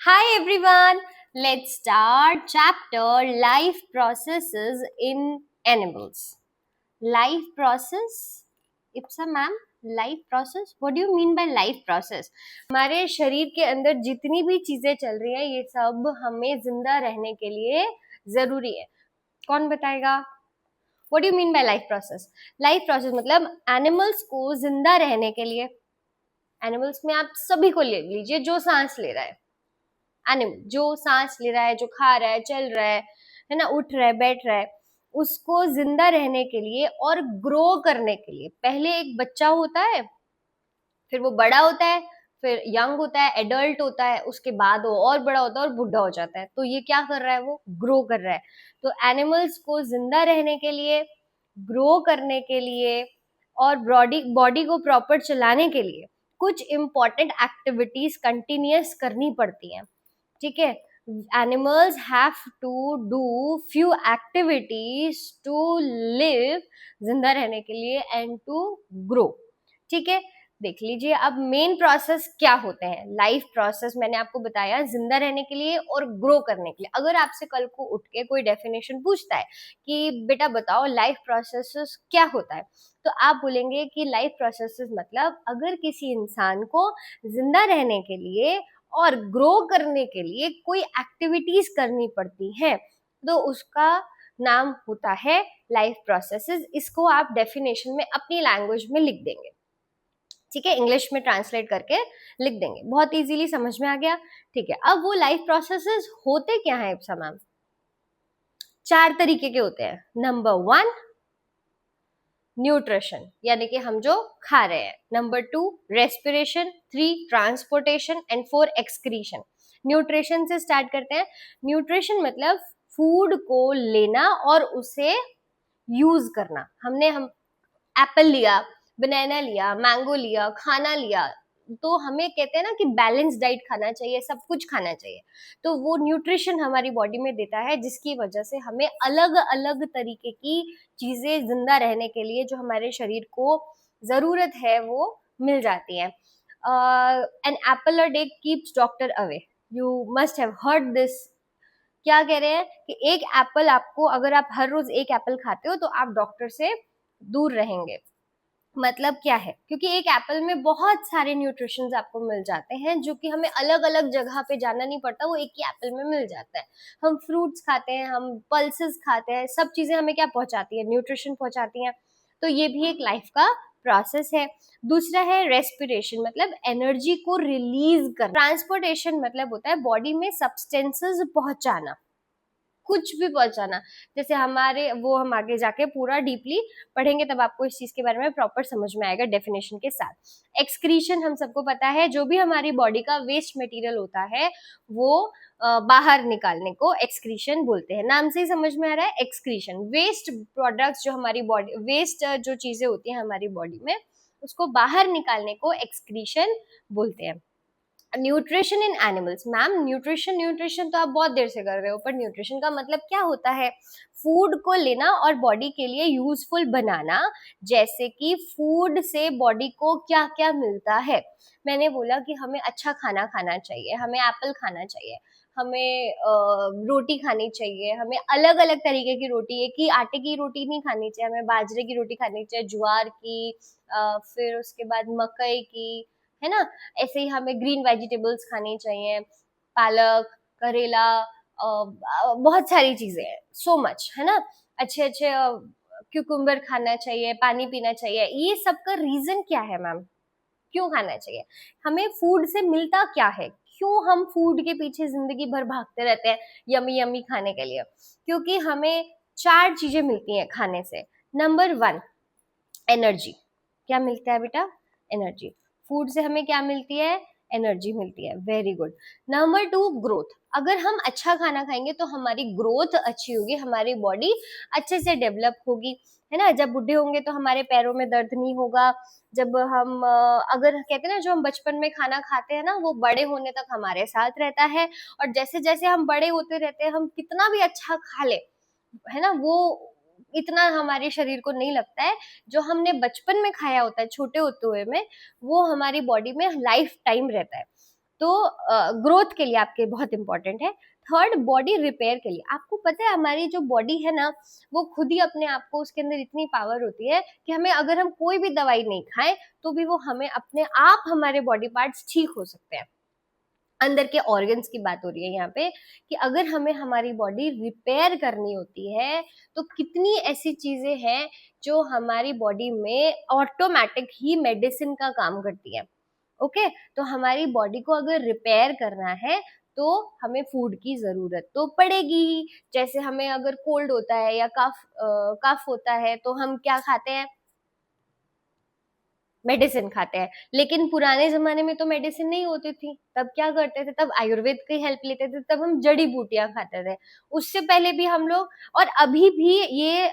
Hi everyone, let's start chapter life processes in animals. Life process, Ipsa ma'am, life process, what do you mean by life process? हमारे शरीर के अंदर जितनी भी चीजें चल रही है ये सब हमें जिंदा रहने के लिए जरूरी है. कौन बताएगा? What do you mean by life process? Life process मतलब एनिमल्स को जिंदा रहने के लिए, एनिमल्स में आप सभी को ले लीजिए जो सांस ले रहा है, एनिमल जो सांस ले रहा है, जो खा रहा है, चल रहा है ना, उठ रहा है, बैठ रहा है, उसको जिंदा रहने के लिए और ग्रो करने के लिए पहले एक बच्चा होता है, फिर वो बड़ा होता है, फिर यंग होता है, एडल्ट होता है, उसके बाद वो और बड़ा होता है और बुढ़ा हो जाता है. तो ये क्या कर रहा है? वो ग्रो कर रहा है. तो एनिमल्स को जिंदा रहने के लिए, ग्रो करने के लिए और बॉडी बॉडी को प्रॉपर चलाने के लिए कुछ इंपॉर्टेंट एक्टिविटीज कंटिन्यूअस करनी पड़ती हैं. ठीक है. Animals have to do few activities to live, जिंदा रहने के लिए, एंड टू ग्रो. ठीक है. देख लीजिए अब मेन प्रोसेस क्या होते हैं. लाइफ प्रोसेस मैंने आपको बताया जिंदा रहने के लिए और ग्रो करने के लिए. अगर आपसे कल को उठ के कोई डेफिनेशन पूछता है कि बेटा बताओ लाइफ प्रोसेस क्या होता है, तो आप बोलेंगे कि लाइफ प्रोसेस मतलब अगर किसी इंसान को जिंदा रहने के लिए और ग्रो करने के लिए कोई एक्टिविटीज करनी पड़ती है तो उसका नाम होता है लाइफ प्रोसेसेस. इसको आप डेफिनेशन में अपनी लैंग्वेज में लिख देंगे. ठीक है, इंग्लिश में ट्रांसलेट करके लिख देंगे. बहुत इजीली समझ में आ गया. ठीक है, अब वो लाइफ प्रोसेसेस होते क्या है इप्सा मैम? 4 तरीके के होते हैं. नंबर 1 न्यूट्रिशन, यानी कि हम जो खा रहे हैं. Number 2 respiration, 3 transportation and 4 excretion. Nutrition से स्टार्ट करते हैं. न्यूट्रिशन मतलब फूड को लेना और उसे यूज करना. हम एप्पल लिया, बनाना लिया, मैंगो लिया, खाना लिया, तो हमें कहते हैं ना कि बैलेंस डाइट खाना चाहिए, सब कुछ खाना चाहिए. तो वो न्यूट्रिशन हमारी बॉडी में देता है जिसकी वजह से हमें अलग अलग तरीके की चीजें जिंदा रहने के लिए जो हमारे शरीर को जरूरत है वो मिल जाती है. An apple a day keeps doctor away. You must have heard this. क्या कह रहे हैं कि एक एप्पल आपको, अगर आप हर रोज एक एप्पल खाते हो तो आप डॉक्टर से दूर रहेंगे. मतलब क्या है? क्योंकि एक एप्पल में बहुत सारे न्यूट्रिशंस आपको मिल जाते हैं जो कि हमें अलग अलग जगह पे जाना नहीं पड़ता, वो एक ही एप्पल में मिल जाता है. हम फ्रूट्स खाते हैं, हम पल्सेस खाते हैं, सब चीजें हमें क्या पहुंचाती है? न्यूट्रिशन पहुंचाती हैं. तो ये भी एक लाइफ का प्रोसेस है. दूसरा है रेस्पिरेशन, मतलब एनर्जी को रिलीज करना. ट्रांसपोर्टेशन मतलब होता है बॉडी में सब्सटेंसेस पहुंचाना, कुछ भी पहुंचाना. जैसे हमारे वो हम आगे जाके पूरा डीपली पढ़ेंगे तब आपको इस चीज के बारे में प्रॉपर समझ में आएगा डेफिनेशन के साथ. एक्सक्रीशन हम सबको पता है, जो भी हमारी बॉडी का वेस्ट मटेरियल होता है वो बाहर निकालने को एक्सक्रीशन बोलते हैं. नाम से ही समझ में आ रहा है एक्सक्रीशन. वेस्ट प्रोडक्ट्स जो हमारी बॉडी, वेस्ट जो चीजें होती हैं हमारी बॉडी में, उसको बाहर निकालने को एक्सक्रीशन बोलते हैं. Nutrition in animals. Ma'am nutrition nutrition तो आप बहुत देर से कर रहे हो, पर न्यूट्रिशन का मतलब क्या होता है? फूड को लेना और बॉडी के लिए यूजफुल बनाना. जैसे कि फूड से बॉडी को क्या क्या मिलता है. मैंने बोला कि हमें अच्छा खाना खाना चाहिए, हमें एप्पल खाना चाहिए, हमें रोटी खानी चाहिए, हमें अलग अलग तरीके की रोटी, एक ही आटे की रोटी नहीं खानी चाहिए, हमें बाजरे की रोटी खानी चाहिए, ज्वार की, फिर उसके बाद मकई की, है ना. ऐसे ही हमें ग्रीन वेजिटेबल्स खानी चाहिए, पालक, करेला, बहुत सारी चीजें हैं, सो मच, है ना. अच्छे अच्छे क्यूकुम्बर खाना चाहिए, पानी पीना चाहिए. ये सब का रीजन क्या है मैम? क्यों खाना चाहिए? हमें फूड से मिलता क्या है? क्यों हम फूड के पीछे जिंदगी भर भागते रहते हैं यमी यमी खाने के लिए? क्योंकि हमें 4 चीजें मिलती हैं खाने से. Number 1 energy. क्या मिलता है बेटा? एनर्जी. फूड से हमें क्या मिलती है? एनर्जी मिलती है. Very good. Number 2 growth. अगर हम अच्छा खाना खाएंगे तो हमारी ग्रोथ अच्छी होगी, हमारी बॉडी अच्छे से डेवलप होगी, है ना. जब बुढ़े होंगे तो हमारे पैरों में दर्द नहीं होगा. जब हम अगर कहते हैं ना जो हम बचपन में खाना खाते हैं ना वो बड़े होने तक हमारे साथ रहता है. और जैसे जैसे हम बड़े होते रहते हैं, हम कितना भी अच्छा खा ले, है ना, वो इतना हमारे शरीर को नहीं लगता है. जो हमने बचपन में खाया होता है छोटे होते हुए में, वो हमारी बॉडी में लाइफ टाइम रहता है. तो ग्रोथ के लिए आपके बहुत इंपॉर्टेंट है। थर्ड, बॉडी रिपेयर के लिए। आपको पता है हमारी जो बॉडी है ना, वो खुद ही अपने आप को, उसके अंदर इतनी पावर होती है कि हमें, अगर हम कोई भी दवाई नहीं खाएं तो भी वो हमें अपने आप, हमारे बॉडी पार्ट्स ठीक हो सकते हैं। अंदर के ऑर्गन्स की बात हो रही है यहाँ पे, कि अगर हमें हमारी बॉडी रिपेयर करनी होती है तो कितनी ऐसी चीजें हैं जो हमारी बॉडी में ऑटोमेटिक ही मेडिसिन का काम करती है। ओके, तो हमारी बॉडी को अगर रिपेयर करना है तो हमें फूड की जरूरत तो पड़ेगी ही। जैसे हमें अगर कोल्ड होता है या कफ होता है तो हम क्या खाते हैं? मेडिसिन खाते हैं। लेकिन पुराने जमाने में तो मेडिसिन नहीं होती थी, तब क्या करते थे? तब आयुर्वेद की हेल्प लेते थे, तब हम जड़ी बूटियां खाते थे। उससे पहले भी हम लोग, और अभी भी ये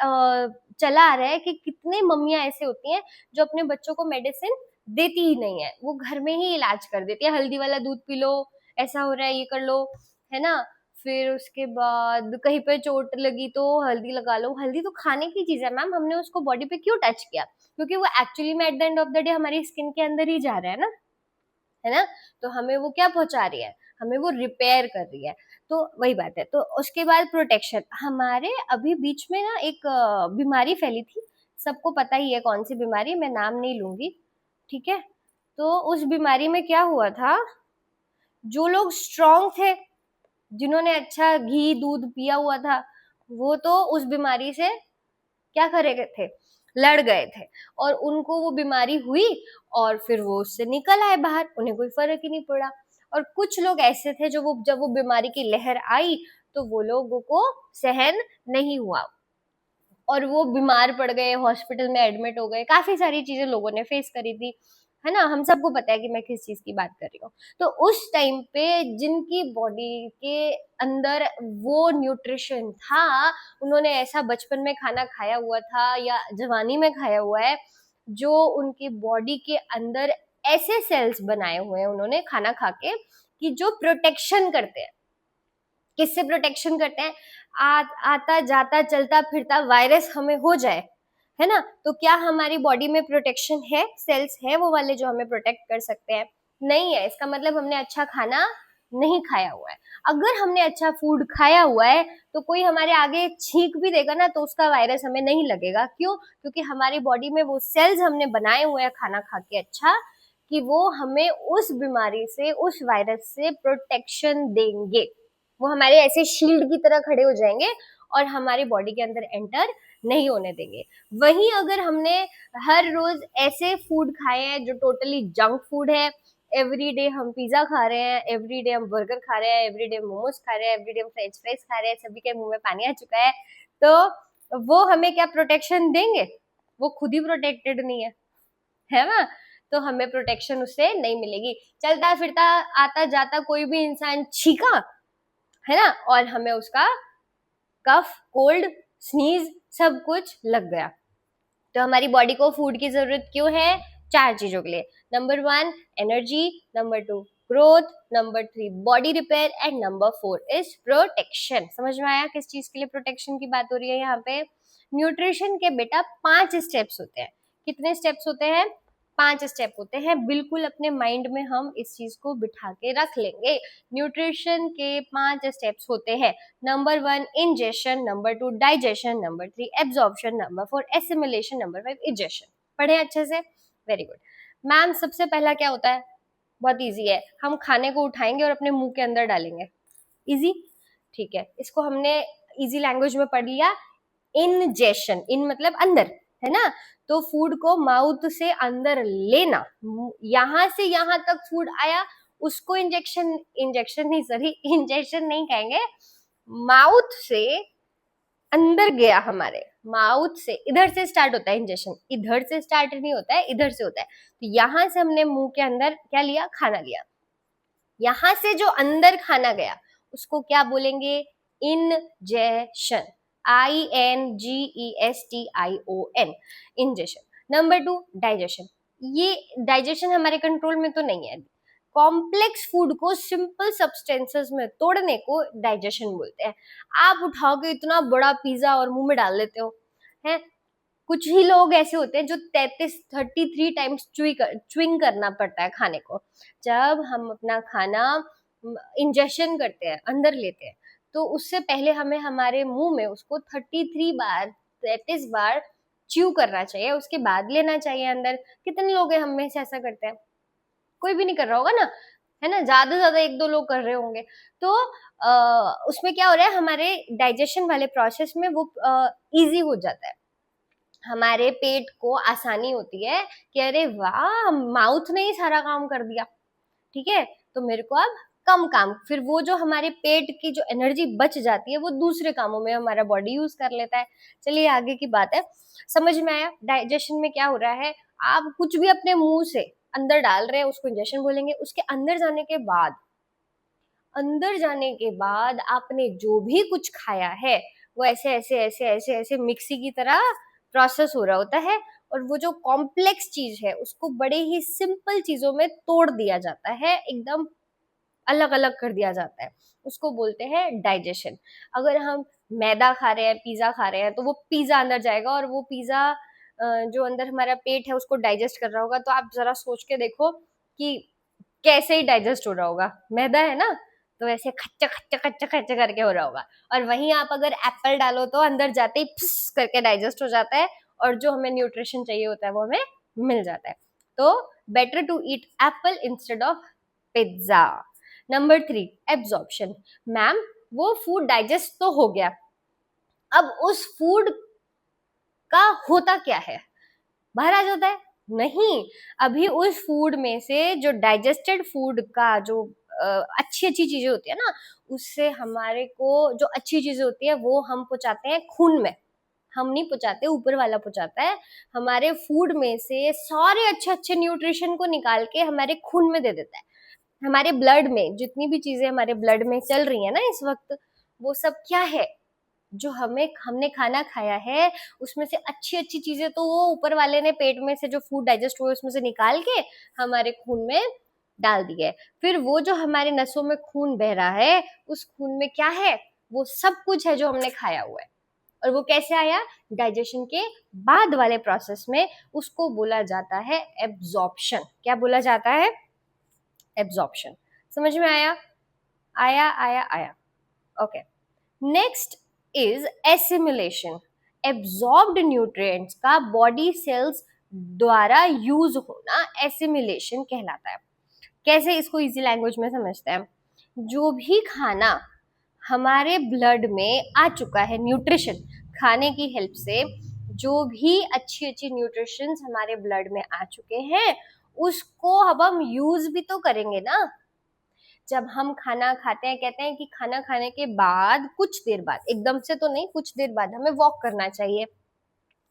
चला आ रहा है कि कितने मम्मियां ऐसे होती हैं जो अपने बच्चों को मेडिसिन देती ही नहीं है, वो घर में ही इलाज कर देती है। हल्दी वाला दूध पी लो, ऐसा हो रहा है ये कर लो, है ना। फिर उसके बाद कहीं पे चोट लगी तो हल्दी लगा लो। हल्दी तो खाने की चीज है मैम, हमने उसको बॉडी पे क्यों टच किया? क्योंकि वो एक्चुअली में at the end of the day हमारी स्किन के अंदर ही जा रहा है ना, है ना। तो हमें वो क्या पहुंचा रही है? हमें वो रिपेयर कर रही है। तो वही बात है। तो उसके बाद प्रोटेक्शन। हमारे अभी बीच में ना एक बीमारी फैली थी, सबको पता ही है कौन सी बीमारी, मैं नाम नहीं लूंगी, ठीक है। तो उस बीमारी में क्या हुआ था, जो लोग स्ट्रांग थे, जिन्होंने अच्छा घी दूध पिया हुआ था, वो तो उस बीमारी से क्या करे गए थे? लड़ गए थे, और उनको वो बीमारी हुई और फिर वो उससे निकल आए बाहर, उन्हें कोई फर्क ही नहीं पड़ा। और कुछ लोग ऐसे थे जो वो, जब वो बीमारी की लहर आई तो वो लोगों को सहन नहीं हुआ और वो बीमार पड़ गए, हॉस्पिटल में एडमिट हो गए। काफी सारी चीजें लोगों ने फेस करी थी, है ना। हम सबको पता है कि मैं किस चीज की बात कर रही हूँ। तो उस टाइम पे जिनकी बॉडी के अंदर वो न्यूट्रिशन था, उन्होंने ऐसा बचपन में खाना खाया हुआ था या जवानी में खाया हुआ है, जो उनकी बॉडी के अंदर ऐसे सेल्स बनाए हुए हैं उन्होंने खाना खा के, कि जो प्रोटेक्शन करते हैं। किससे प्रोटेक्शन करते हैं? आता जाता चलता फिरता वायरस हमें हो जाए, है ना, तो क्या हमारी बॉडी में प्रोटेक्शन है? सेल्स है वो वाले जो हमें प्रोटेक्ट कर सकते हैं? नहीं है। इसका मतलब हमने अच्छा खाना नहीं खाया हुआ है। अगर हमने अच्छा फूड खाया हुआ है तो कोई हमारे आगे छींक भी देगा ना तो उसका वायरस हमें नहीं लगेगा। क्यों? क्योंकि हमारी बॉडी में वो सेल्स हमने बनाए हुए हैं खाना खा के अच्छा, कि वो हमें उस बीमारी से, उस वायरस से प्रोटेक्शन देंगे। वो हमारे ऐसे शील्ड की तरह खड़े हो जाएंगे और हमारी बॉडी के अंदर एंटर नहीं होने देंगे। वहीं अगर हमने हर रोज ऐसे फूड खाए हैं जो टोटली जंक फूड है, एवरी डे हम पिज्जा खा रहे हैं, एवरी डे हम बर्गर खा रहे हैं, एवरी डे मोमोज खा रहे हैं, एवरी डे हम फ्रेंच फ्राइज खा रहे हैं, सभी के मुंह में पानी आ चुका है, तो वो हमें क्या प्रोटेक्शन देंगे? वो खुद ही प्रोटेक्टेड नहीं है ना। तो हमें प्रोटेक्शन उससे नहीं मिलेगी। चलता फिरता आता जाता कोई भी इंसान छीका, है ना, और हमें उसका कफ, कोल्ड, स्नीज सब कुछ लग गया। तो हमारी बॉडी को फूड की जरूरत क्यों है? 4 चीजों के लिए। Number 1 energy, number 2 growth, number 3 body repair and number 4 is protection. समझ में आया किस चीज के लिए प्रोटेक्शन की बात हो रही है यहाँ पे? न्यूट्रिशन के बेटा 5 स्टेप्स होते हैं। कितने स्टेप्स होते हैं? 5 स्टेप होते हैं। बिल्कुल अपने माइंड में हम इस चीज को बिठा के रख लेंगे। न्यूट्रिशन के 5 स्टेप्स होते हैं। Number 1 ingestion, number 2 digestion, number 3 absorption, number 4 assimilation, number 5 egestion. पढ़े अच्छे से? Very good. मैम सबसे पहला क्या होता है? बहुत इजी है, हम खाने को उठाएंगे और अपने मुंह के अंदर डालेंगे। इजी, ठीक है। इसको हमने इजी लैंग्वेज में पढ़ लिया, इंजेशन। इन मतलब अंदर, है ना। तो फूड को माउथ से अंदर लेना, यहां से यहां तक फूड आया, उसको इंजेक्शन, इंजेक्शन नहीं, सॉरी इंजेक्शन नहीं कहेंगे, माउथ से अंदर गया, हमारे माउथ से, इधर से स्टार्ट होता है इंजेक्शन, इधर से स्टार्ट नहीं होता है, इधर से होता है। तो यहां से हमने मुंह के अंदर क्या लिया? खाना लिया। यहां से जो अंदर खाना गया उसको क्या बोलेंगे? Ingestion. INGESTION, ingestion. Number 2 digestion. ये डाइजेशन हमारे कंट्रोल में तो नहीं है। कॉम्प्लेक्स फूड को सिंपल सब्सटेंसेस में तोड़ने को डाइजेशन बोलते हैं। आप उठाओगे इतना बड़ा पिज्जा और मुंह में डाल लेते हो, है, कुछ ही लोग ऐसे होते हैं जो 33 टाइम्स च्युइंग करना पड़ता है खाने को। जब हम अपना खाना इंजेक्शन करते हैं, अंदर लेते हैं, तो उससे पहले हमें हमारे मुंह में उसको 33 बार च्यू करना चाहिए, उसके बाद लेना चाहिए अंदर। कितने लोग हैं हम में से ऐसा करते हैं? कोई भी नहीं कर रहा होगा ना, है ना, ज्यादा से ज्यादा 1-2 लोग कर रहे होंगे। तो उसमें क्या हो रहा है, हमारे डाइजेशन वाले प्रोसेस में वो इजी हो जाता है, हमारे पेट को आसानी होती है कि अरे वाह, माउथ ने ही सारा काम कर दिया, ठीक है, तो मेरे को अब कम काम, फिर वो जो हमारे पेट की जो एनर्जी बच जाती है वो दूसरे कामों में हमारा बॉडी यूज कर लेता है। चलिए आगे की बात है, समझ में आया डाइजेशन में क्या हो रहा है। आप कुछ भी अपने मुंह से अंदर डाल रहे हैं उसको इंजेक्शन बोलेंगे। उसके अंदर जाने के बाद आपने जो भी कुछ खाया है वो ऐसे ऐसे ऐसे ऐसे ऐसे मिक्सी की तरह प्रोसेस हो रहा होता है, और वो जो कॉम्प्लेक्स चीज है उसको बड़े ही सिंपल चीजों में तोड़ दिया जाता है, एकदम अलग अलग कर दिया जाता है, उसको बोलते हैं डाइजेशन। अगर हम मैदा खा रहे हैं, पिज्जा खा रहे हैं, तो वो पिज्जा अंदर जाएगा और वो पिज्जा जो अंदर हमारा पेट है उसको डाइजेस्ट कर रहा होगा। तो आप जरा सोच के देखो कि कैसे ही डाइजेस्ट हो रहा होगा, मैदा है ना, तो ऐसे खच्चा खच्चा खच्चा खच्चा करके हो रहा होगा। और वहीं आप अगर एप्पल डालो तो अंदर जाते ही फुस करके डाइजेस्ट हो जाता है, और जो हमें न्यूट्रिशन चाहिए होता है वो हमें मिल जाता है। तो better to eat apple instead of pizza. Number 3, absorption. Ma'am, वो फूड डाइजेस्ट तो हो गया, अब उस फूड का होता क्या है, बाहर आ जाता है? नहीं, अभी उस फूड में से जो डाइजेस्टेड फूड का जो अच्छी अच्छी चीजें होती है ना, उससे हमारे को जो अच्छी चीजें होती है वो हम पहुंचाते हैं खून में। हम नहीं पहुंचाते, ऊपर वाला पहुंचाता है। हमारे फूड में से सारे अच्छे अच्छे न्यूट्रिशन को निकाल के हमारे खून में दे देता है। हमारे ब्लड में जितनी भी चीजें हमारे ब्लड में चल रही है ना इस वक्त, वो सब क्या है, जो हमने खाना खाया है उसमें से अच्छी अच्छी चीजें तो वो ऊपर वाले ने पेट में से जो फूड डाइजेस्ट हुए उसमें से निकाल के हमारे खून में डाल दी है। फिर वो जो हमारे नसों में खून बह रहा है, उस खून में क्या है, वो सब कुछ है जो हमने खाया हुआ है। और वो कैसे आया, डाइजेशन के बाद वाले प्रोसेस में, उसको बोला जाता है एब्जॉर्प्शन। क्या बोला जाता है? एब्जॉर्प्शन। समझ में आया? आया आया आया, okay. Next is assimilation. Absorbed nutrients का बॉडी सेल्स द्वारा यूज होना एसिमिलेशन कहलाता है। कैसे, इसको इजी लैंग्वेज में समझते हैं। जो भी खाना हमारे ब्लड में आ चुका है, न्यूट्रिशन, खाने की हेल्प से जो भी अच्छी अच्छी न्यूट्रिशंस हमारे ब्लड में आ चुके हैं, उसको अब हम यूज भी तो करेंगे ना। जब हम खाना खाते हैं, कहते हैं कि खाना खाने के बाद कुछ देर बाद, एकदम से तो नहीं, कुछ देर बाद हमें वॉक करना चाहिए।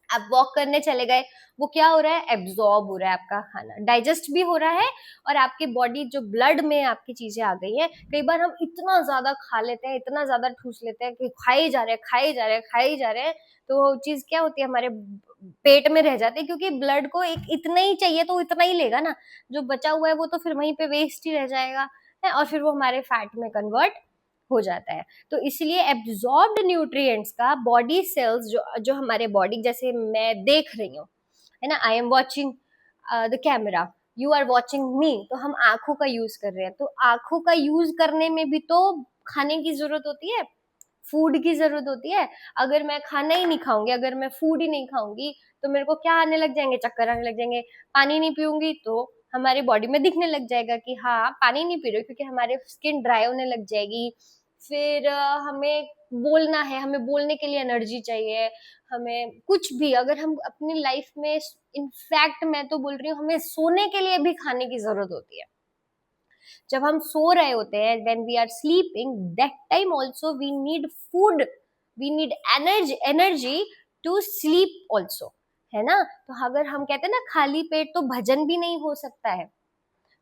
आप वॉक करने चले गए, वो क्या हो रहा है, एब्जॉर्ब हो रहा है, आपका खाना डाइजेस्ट भी हो रहा है, और आपकी बॉडी जो ब्लड में आपकी चीजें आ गई हैं। कई बार हम इतना ज्यादा खा लेते हैं, इतना ज्यादा ठूस लेते हैं कि खाए जा रहे हैं खाए जा रहे हैं खाए जा रहे हैं, तो वो चीज क्या होती है, हमारे पेट में रह जाती है, क्योंकि ब्लड को एक इतना ही चाहिए तो इतना ही लेगा ना, जो बचा हुआ है वो तो फिर वहीं पे वेस्ट ही रह जाएगा है, और फिर वो हमारे फैट में कन्वर्ट हो जाता है। तो इसलिए एब्जॉर्ब्ड न्यूट्रिएंट्स का बॉडी सेल्स जो जो हमारे बॉडी, जैसे मैं देख रही हूँ, है ना, I am watching the camera, you are watching me, तो हम आंखों का यूज कर रहे हैं, तो आंखों का यूज करने में भी तो खाने की जरूरत होती है, फूड की जरूरत होती है। अगर मैं खाना ही नहीं खाऊंगी, अगर मैं फूड ही नहीं खाऊंगी, तो मेरे को क्या आने लग जाएंगे, चक्कर आने लग जाएंगे। पानी नहीं पीऊंगी तो हमारी बॉडी में दिखने लग जाएगा कि हाँ पानी नहीं पी रहे, क्योंकि हमारे स्किन ड्राई होने लग जाएगी। फिर हमें बोलना है, हमें बोलने के लिए एनर्जी चाहिए, हमें कुछ भी, अगर हम अपनी लाइफ में, इनफैक्ट मैं तो बोल रही हूँ, हमें सोने के लिए भी खाने की जरूरत होती है। जब हम सो रहे होते हैं, when we are sleeping, that time also we need food, we need energy to sleep also, है ना। तो अगर हम कहते हैं ना, खाली पेट तो भजन भी नहीं हो सकता है,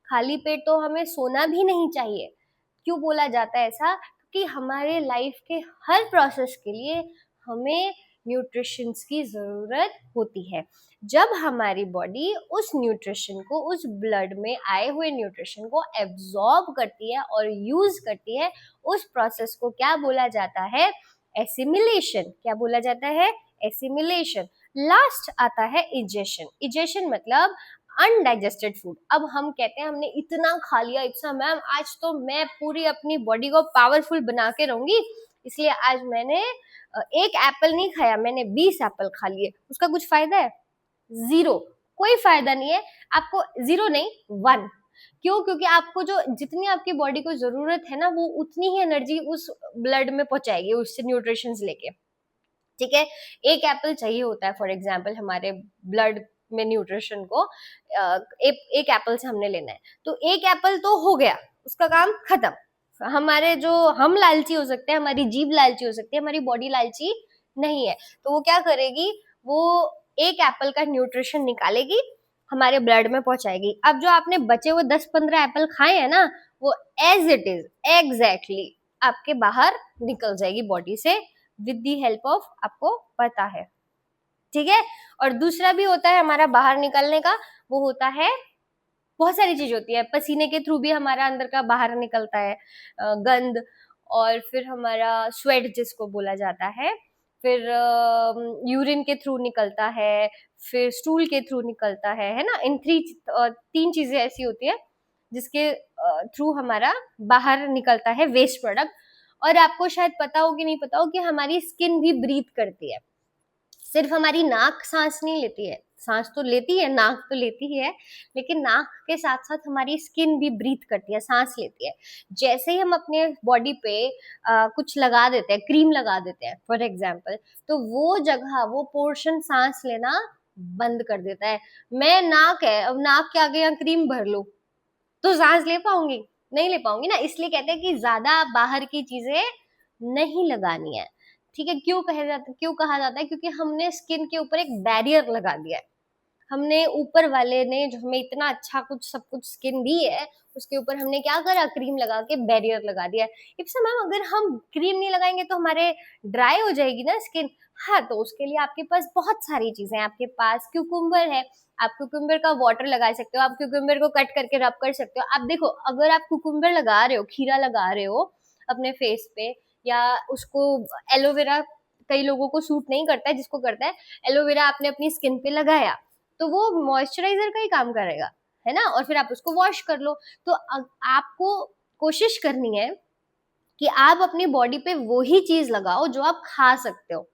खाली पेट तो हमें सोना भी नहीं चाहिए। क्यों बोला जाता है ऐसा? क्योंकि हमारे लाइफ के हर प्रोसेस के लिए हमें न्यूट्रिशंस की जरूरत होती है। जब हमारी बॉडी उस न्यूट्रिशन को, उस ब्लड में आए हुए न्यूट्रिशन को एब्जॉर्ब करती है और यूज करती है, उस प्रोसेस को क्या बोला जाता है? एसिमिलेशन। क्या बोला जाता है? एसिमिलेशन। लास्ट आता है इजेशन। इजेशन मतलब अनडाइजेस्टेड फूड। अब हम कहते हैं हमने इतना खा लिया, इतना मैम आज तो मैं पूरी अपनी बॉडी को पावरफुल बना के रहूंगी, इसलिए आज मैंने एक एप्पल नहीं खाया, मैंने 20 एप्पल खा लिए। उसका कुछ फायदा है? जीरो, कोई फायदा नहीं है आपको। जीरो नहीं, 1। क्यों? क्योंकि आपको जो जितनी आपकी बॉडी को जरूरत है ना, वो उतनी ही एनर्जी उस ब्लड में पहुंचाएगी, उससे न्यूट्रिशंस लेके। ठीक है, एक एप्पल चाहिए होता है फॉर एग्जाम्पल हमारे ब्लड में न्यूट्रिशन को, एक एप्पल से हमने लेना है, तो एक एप्पल तो हो गया, उसका काम खत्म। हमारे जो हम लालची हो सकते हैं, हमारी जीभ लालची हो सकती है, हमारी बॉडी लालची नहीं है। तो वो क्या करेगी, वो एक एप्पल का न्यूट्रिशन निकालेगी, हमारे ब्लड में पहुंचाएगी। अब जो आपने बचे हुए 10-15 एप्पल खाए हैं ना, वो एज इट इज एग्जैक्टली आपके बाहर निकल जाएगी बॉडी से विद दी हेल्प ऑफ, आपको पता है। ठीक है, और दूसरा भी होता है हमारा बाहर निकलने का, वो होता है बहुत सारी चीज होती है, पसीने के थ्रू भी हमारा अंदर का बाहर निकलता है गंद, और फिर हमारा स्वेट जिसको बोला जाता है, फिर यूरिन के थ्रू निकलता है, फिर स्टूल के थ्रू निकलता है ना। इन तीन चीजें ऐसी होती है जिसके थ्रू हमारा बाहर निकलता है वेस्ट प्रोडक्ट। और आपको शायद पता हो कि नहीं पता हो कि हमारी स्किन भी ब्रीथ करती है। सिर्फ हमारी नाक सांस नहीं लेती है, सांस तो लेती है, नाक तो लेती ही है, लेकिन नाक के साथ साथ हमारी स्किन भी ब्रीथ करती है, सांस लेती है। जैसे ही हम अपने बॉडी पे कुछ लगा देते हैं, क्रीम लगा देते हैं फॉर एग्जाम्पल, तो वो जगह, वो पोर्शन सांस लेना बंद कर देता है। मैं नाक है, अब नाक के आगे यहाँ क्रीम भर लो तो सांस ले पाऊंगी? नहीं ले पाऊंगी ना। इसलिए कहते हैं कि ज्यादा बाहर की चीजें नहीं लगानी है। ठीक है, क्यों कहा जाता है? क्योंकि हमने स्किन के ऊपर एक बैरियर लगा दिया है। हमने ऊपर वाले ने जो हमें इतना अच्छा कुछ सब कुछ स्किन दी है, उसके ऊपर हमने क्या करा, क्रीम लगा के बैरियर लगा दिया है। इप्सा मैम अगर हम क्रीम नहीं लगाएंगे तो हमारे ड्राई हो जाएगी ना स्किन। हाँ, तो उसके लिए आपके पास बहुत सारी चीजें हैं। आपके पास क्यूकुम्बर है, आप क्यूकुम्बर का वाटर लगा सकते हो, आप क्यूकुम्बर को कट करके रब कर सकते हो। आप देखो, अगर आप क्यूकुम्बर लगा रहे हो, खीरा लगा रहे हो अपने फेस पे, या उसको एलोवेरा, कई लोगों को सूट नहीं करता है, जिसको करता है एलोवेरा आपने अपनी स्किन पे लगाया, तो वो मॉइस्चराइजर का ही काम करेगा, है ना। और फिर आप उसको वॉश कर लो। तो आपको कोशिश करनी है कि आप अपनी बॉडी पे वही चीज लगाओ जो आप खा सकते हो।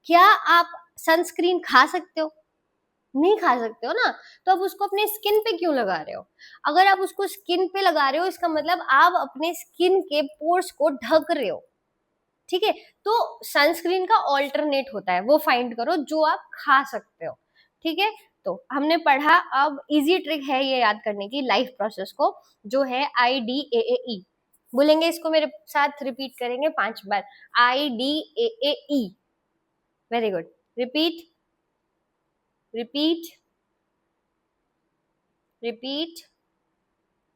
क्या आप सनस्क्रीन खा सकते हो? नहीं खा सकते हो ना, तो आप उसको अपने स्किन पे क्यों लगा रहे हो? अगर आप उसको स्किन पे लगा रहे हो, इसका मतलब आप अपने स्किन के पोर्स को ढक रहे हो। ठीक है, तो सनस्क्रीन का ऑल्टरनेट होता है, वो फाइंड करो जो आप खा सकते हो। ठीक है, तो हमने पढ़ा। अब इजी ट्रिक है ये याद करने की लाइफ प्रोसेस को, जो है IDAAE। बोलेंगे इसको मेरे साथ, रिपीट करेंगे 5 बार, IDAAE। Very good, repeat repeat repeat.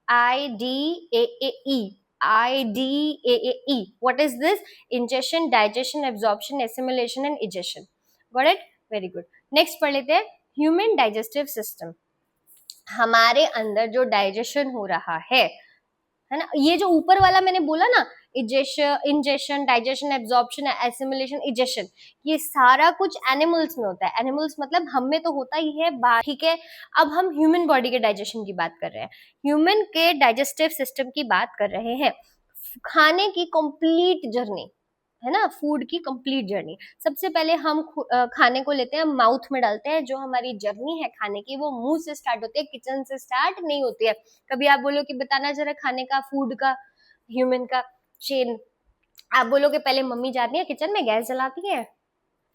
IDAAE, IDAAE. What is this? Ingestion, digestion, absorption, assimilation and egestion. Got it? Very good. Next पढ़ लेते हैं, ह्यूमन डाइजेस्टिव सिस्टम। हमारे अंदर जो डाइजेशन हो रहा है ना, ये जो ऊपर वाला मैंने बोला ना, ingestion, digestion, absorption, assimilation, egestion, ये सारा कुछ एनिमल्स में होता है। एनिमल्स मतलब हम में तो होता ही है, ठीक है। अब हम ह्यूमन बॉडी के डाइजेशन की बात कर रहे हैं, ह्यूमन के डाइजेस्टिव सिस्टम की बात कर रहे हैं। खाने की कंप्लीट जर्नी, है ना, फूड की कंप्लीट जर्नी। सबसे पहले हम खाने को लेते हैं, माउथ में डालते हैं। जो हमारी जर्नी है खाने की, वो मुंह से स्टार्ट होती है, किचन से स्टार्ट नहीं होती है। कभी आप बोलो कि बताना जरा खाने का, फूड का, ह्यूमन का चेन। आप बोलोगे पहले मम्मी जाती है किचन में, गैस जलाती है,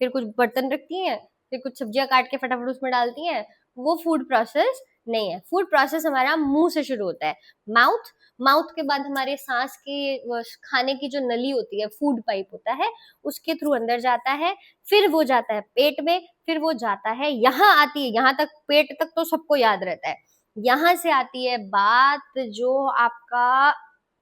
फिर कुछ बर्तन रखती हैं, फिर कुछ सब्जियां काट के फटाफट उसमें डालती हैं। वो फूड प्रोसेस नहीं है। फूड प्रोसेस हमारा मुंह से शुरू होता है, माउथ। माउथ के बाद हमारे सांस की, खाने की जो नली होती है, फूड पाइप होता है, उसके थ्रू अंदर जाता है, फिर वो जाता है पेट में, फिर वो जाता है, यहाँ आती है, यहाँ तक, पेट तक तो सबको याद रहता है। यहाँ से आती है बात जो आपका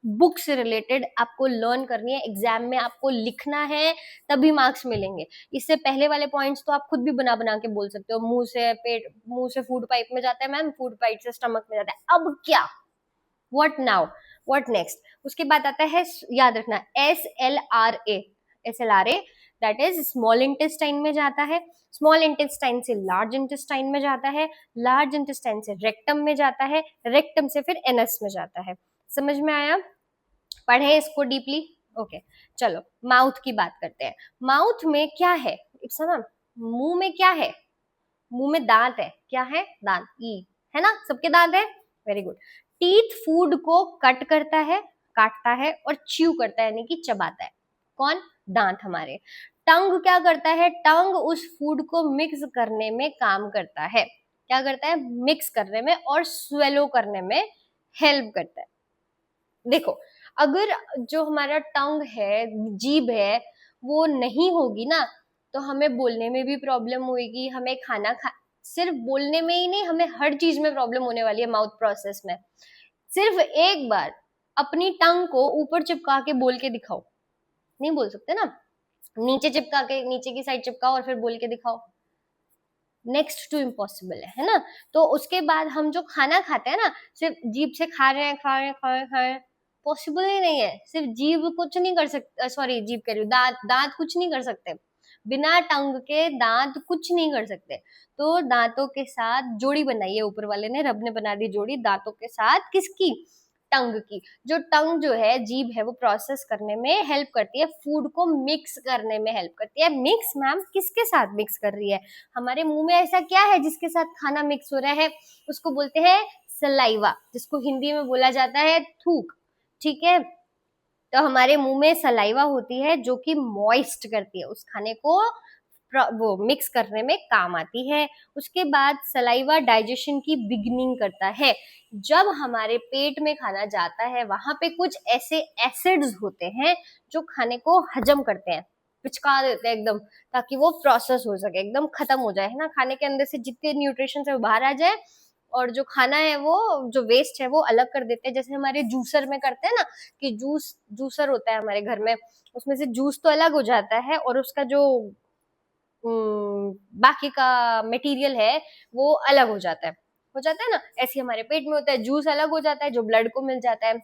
बुक से रिलेटेड आपको लर्न करनी है, एग्जाम में आपको लिखना है, तभी मार्क्स मिलेंगे। इससे पहले वाले पॉइंट्स तो आप खुद भी बना बना के बोल सकते हो। मुंह से पेट, मुंह से फूड पाइप में जाता है मैम, फूड पाइप से स्टमक में जाता है। अब क्या, व्हाट नाउ, व्हाट नेक्स्ट? उसके बाद आता है, याद रखना, SLRA। SLRA that is small intestine में जाता है, स्मॉल इंटेस्टाइन से लार्ज इंटेस्टाइन में जाता है, लार्ज इंटेस्टाइन से रेक्टम में जाता है, रेक्टम से फिर एनस में जाता है। समझ में आया? पढ़े इसको डीपली। ओके चलो माउथ की बात करते हैं। माउथ में क्या है? समझ, मुंह में क्या है? मुंह में दांत है। क्या है? दांत, ई है ना, सबके दांत है। Very good. टीथ फूड को कट करता है, काटता है और च्यू करता है यानी कि चबाता है। कौन? दांत हमारे। टंग क्या करता है? टंग उस फूड को मिक्स करने में काम करता है। क्या करता है? मिक्स करने में और स्वेलो करने में हेल्प करता है। देखो अगर जो हमारा टंग है, जीभ है, वो नहीं होगी ना तो हमें बोलने में भी प्रॉब्लम होगी, हमें खाना सिर्फ बोलने में ही नहीं, हमें हर चीज में प्रॉब्लम होने वाली है माउथ प्रोसेस में। सिर्फ एक बार अपनी टंग को ऊपर चिपका के बोल के दिखाओ, नहीं बोल सकते ना, नीचे चिपका के, नीचे की साइड चिपकाओ और फिर बोल के दिखाओ, नेक्स्ट टू इम्पॉसिबल है ना। तो उसके बाद हम जो खाना खाते हैं ना, सिर्फ जीभ से खा रहे हैं, खा रहे हैं, खा रहे हैं, खा रहे हैं, पॉसिबल ही नहीं है। सिर्फ जीभ कुछ नहीं कर सकते, सॉरी जीभ कह रही हूँ, दांत, दांत कुछ नहीं कर सकते, बिना टंग के दांत कुछ नहीं कर सकते। तो दांतों के साथ जोड़ी बनाई है ऊपर वाले ने, रब ने बना दी जोड़ी दांतों के साथ, किसकी? टंग की। जो टंग जो है, जीभ है, वो प्रोसेस करने में हेल्प करती है, फूड को मिक्स करने में हेल्प करती है। मिक्स मैम किसके साथ मिक्स कर रही है? हमारे मुंह में ऐसा क्या है जिसके साथ खाना मिक्स हो रहा है? उसको बोलते हैं सलाइवा, जिसको हिंदी में बोला जाता है थूक। ठीक है, तो हमारे मुंह में सलाइवा होती है जो कि मॉइस्ट करती है उस खाने को, वो मिक्स करने में काम आती है। उसके बाद सलाइवा डाइजेशन की बिगनिंग करता है। जब हमारे पेट में खाना जाता है वहां पे कुछ ऐसे एसिड्स होते हैं जो खाने को हजम करते हैं, पिचका देते हैं एकदम, ताकि वो प्रोसेस हो सके, एकदम खत्म हो जाए, है ना, खाने के अंदर से जितने न्यूट्रिशन है वो बाहर आ जाए और जो खाना है वो, जो वेस्ट है वो अलग कर देते हैं। जैसे हमारे जूसर में करते हैं ना, कि जूसर होता है हमारे घर में, उसमें से जूस तो अलग हो जाता है और उसका जो बाकी का मटेरियल है वो अलग हो जाता है ना। ऐसे हमारे पेट में होता है, जूस अलग हो जाता है जो ब्लड को मिल जाता है,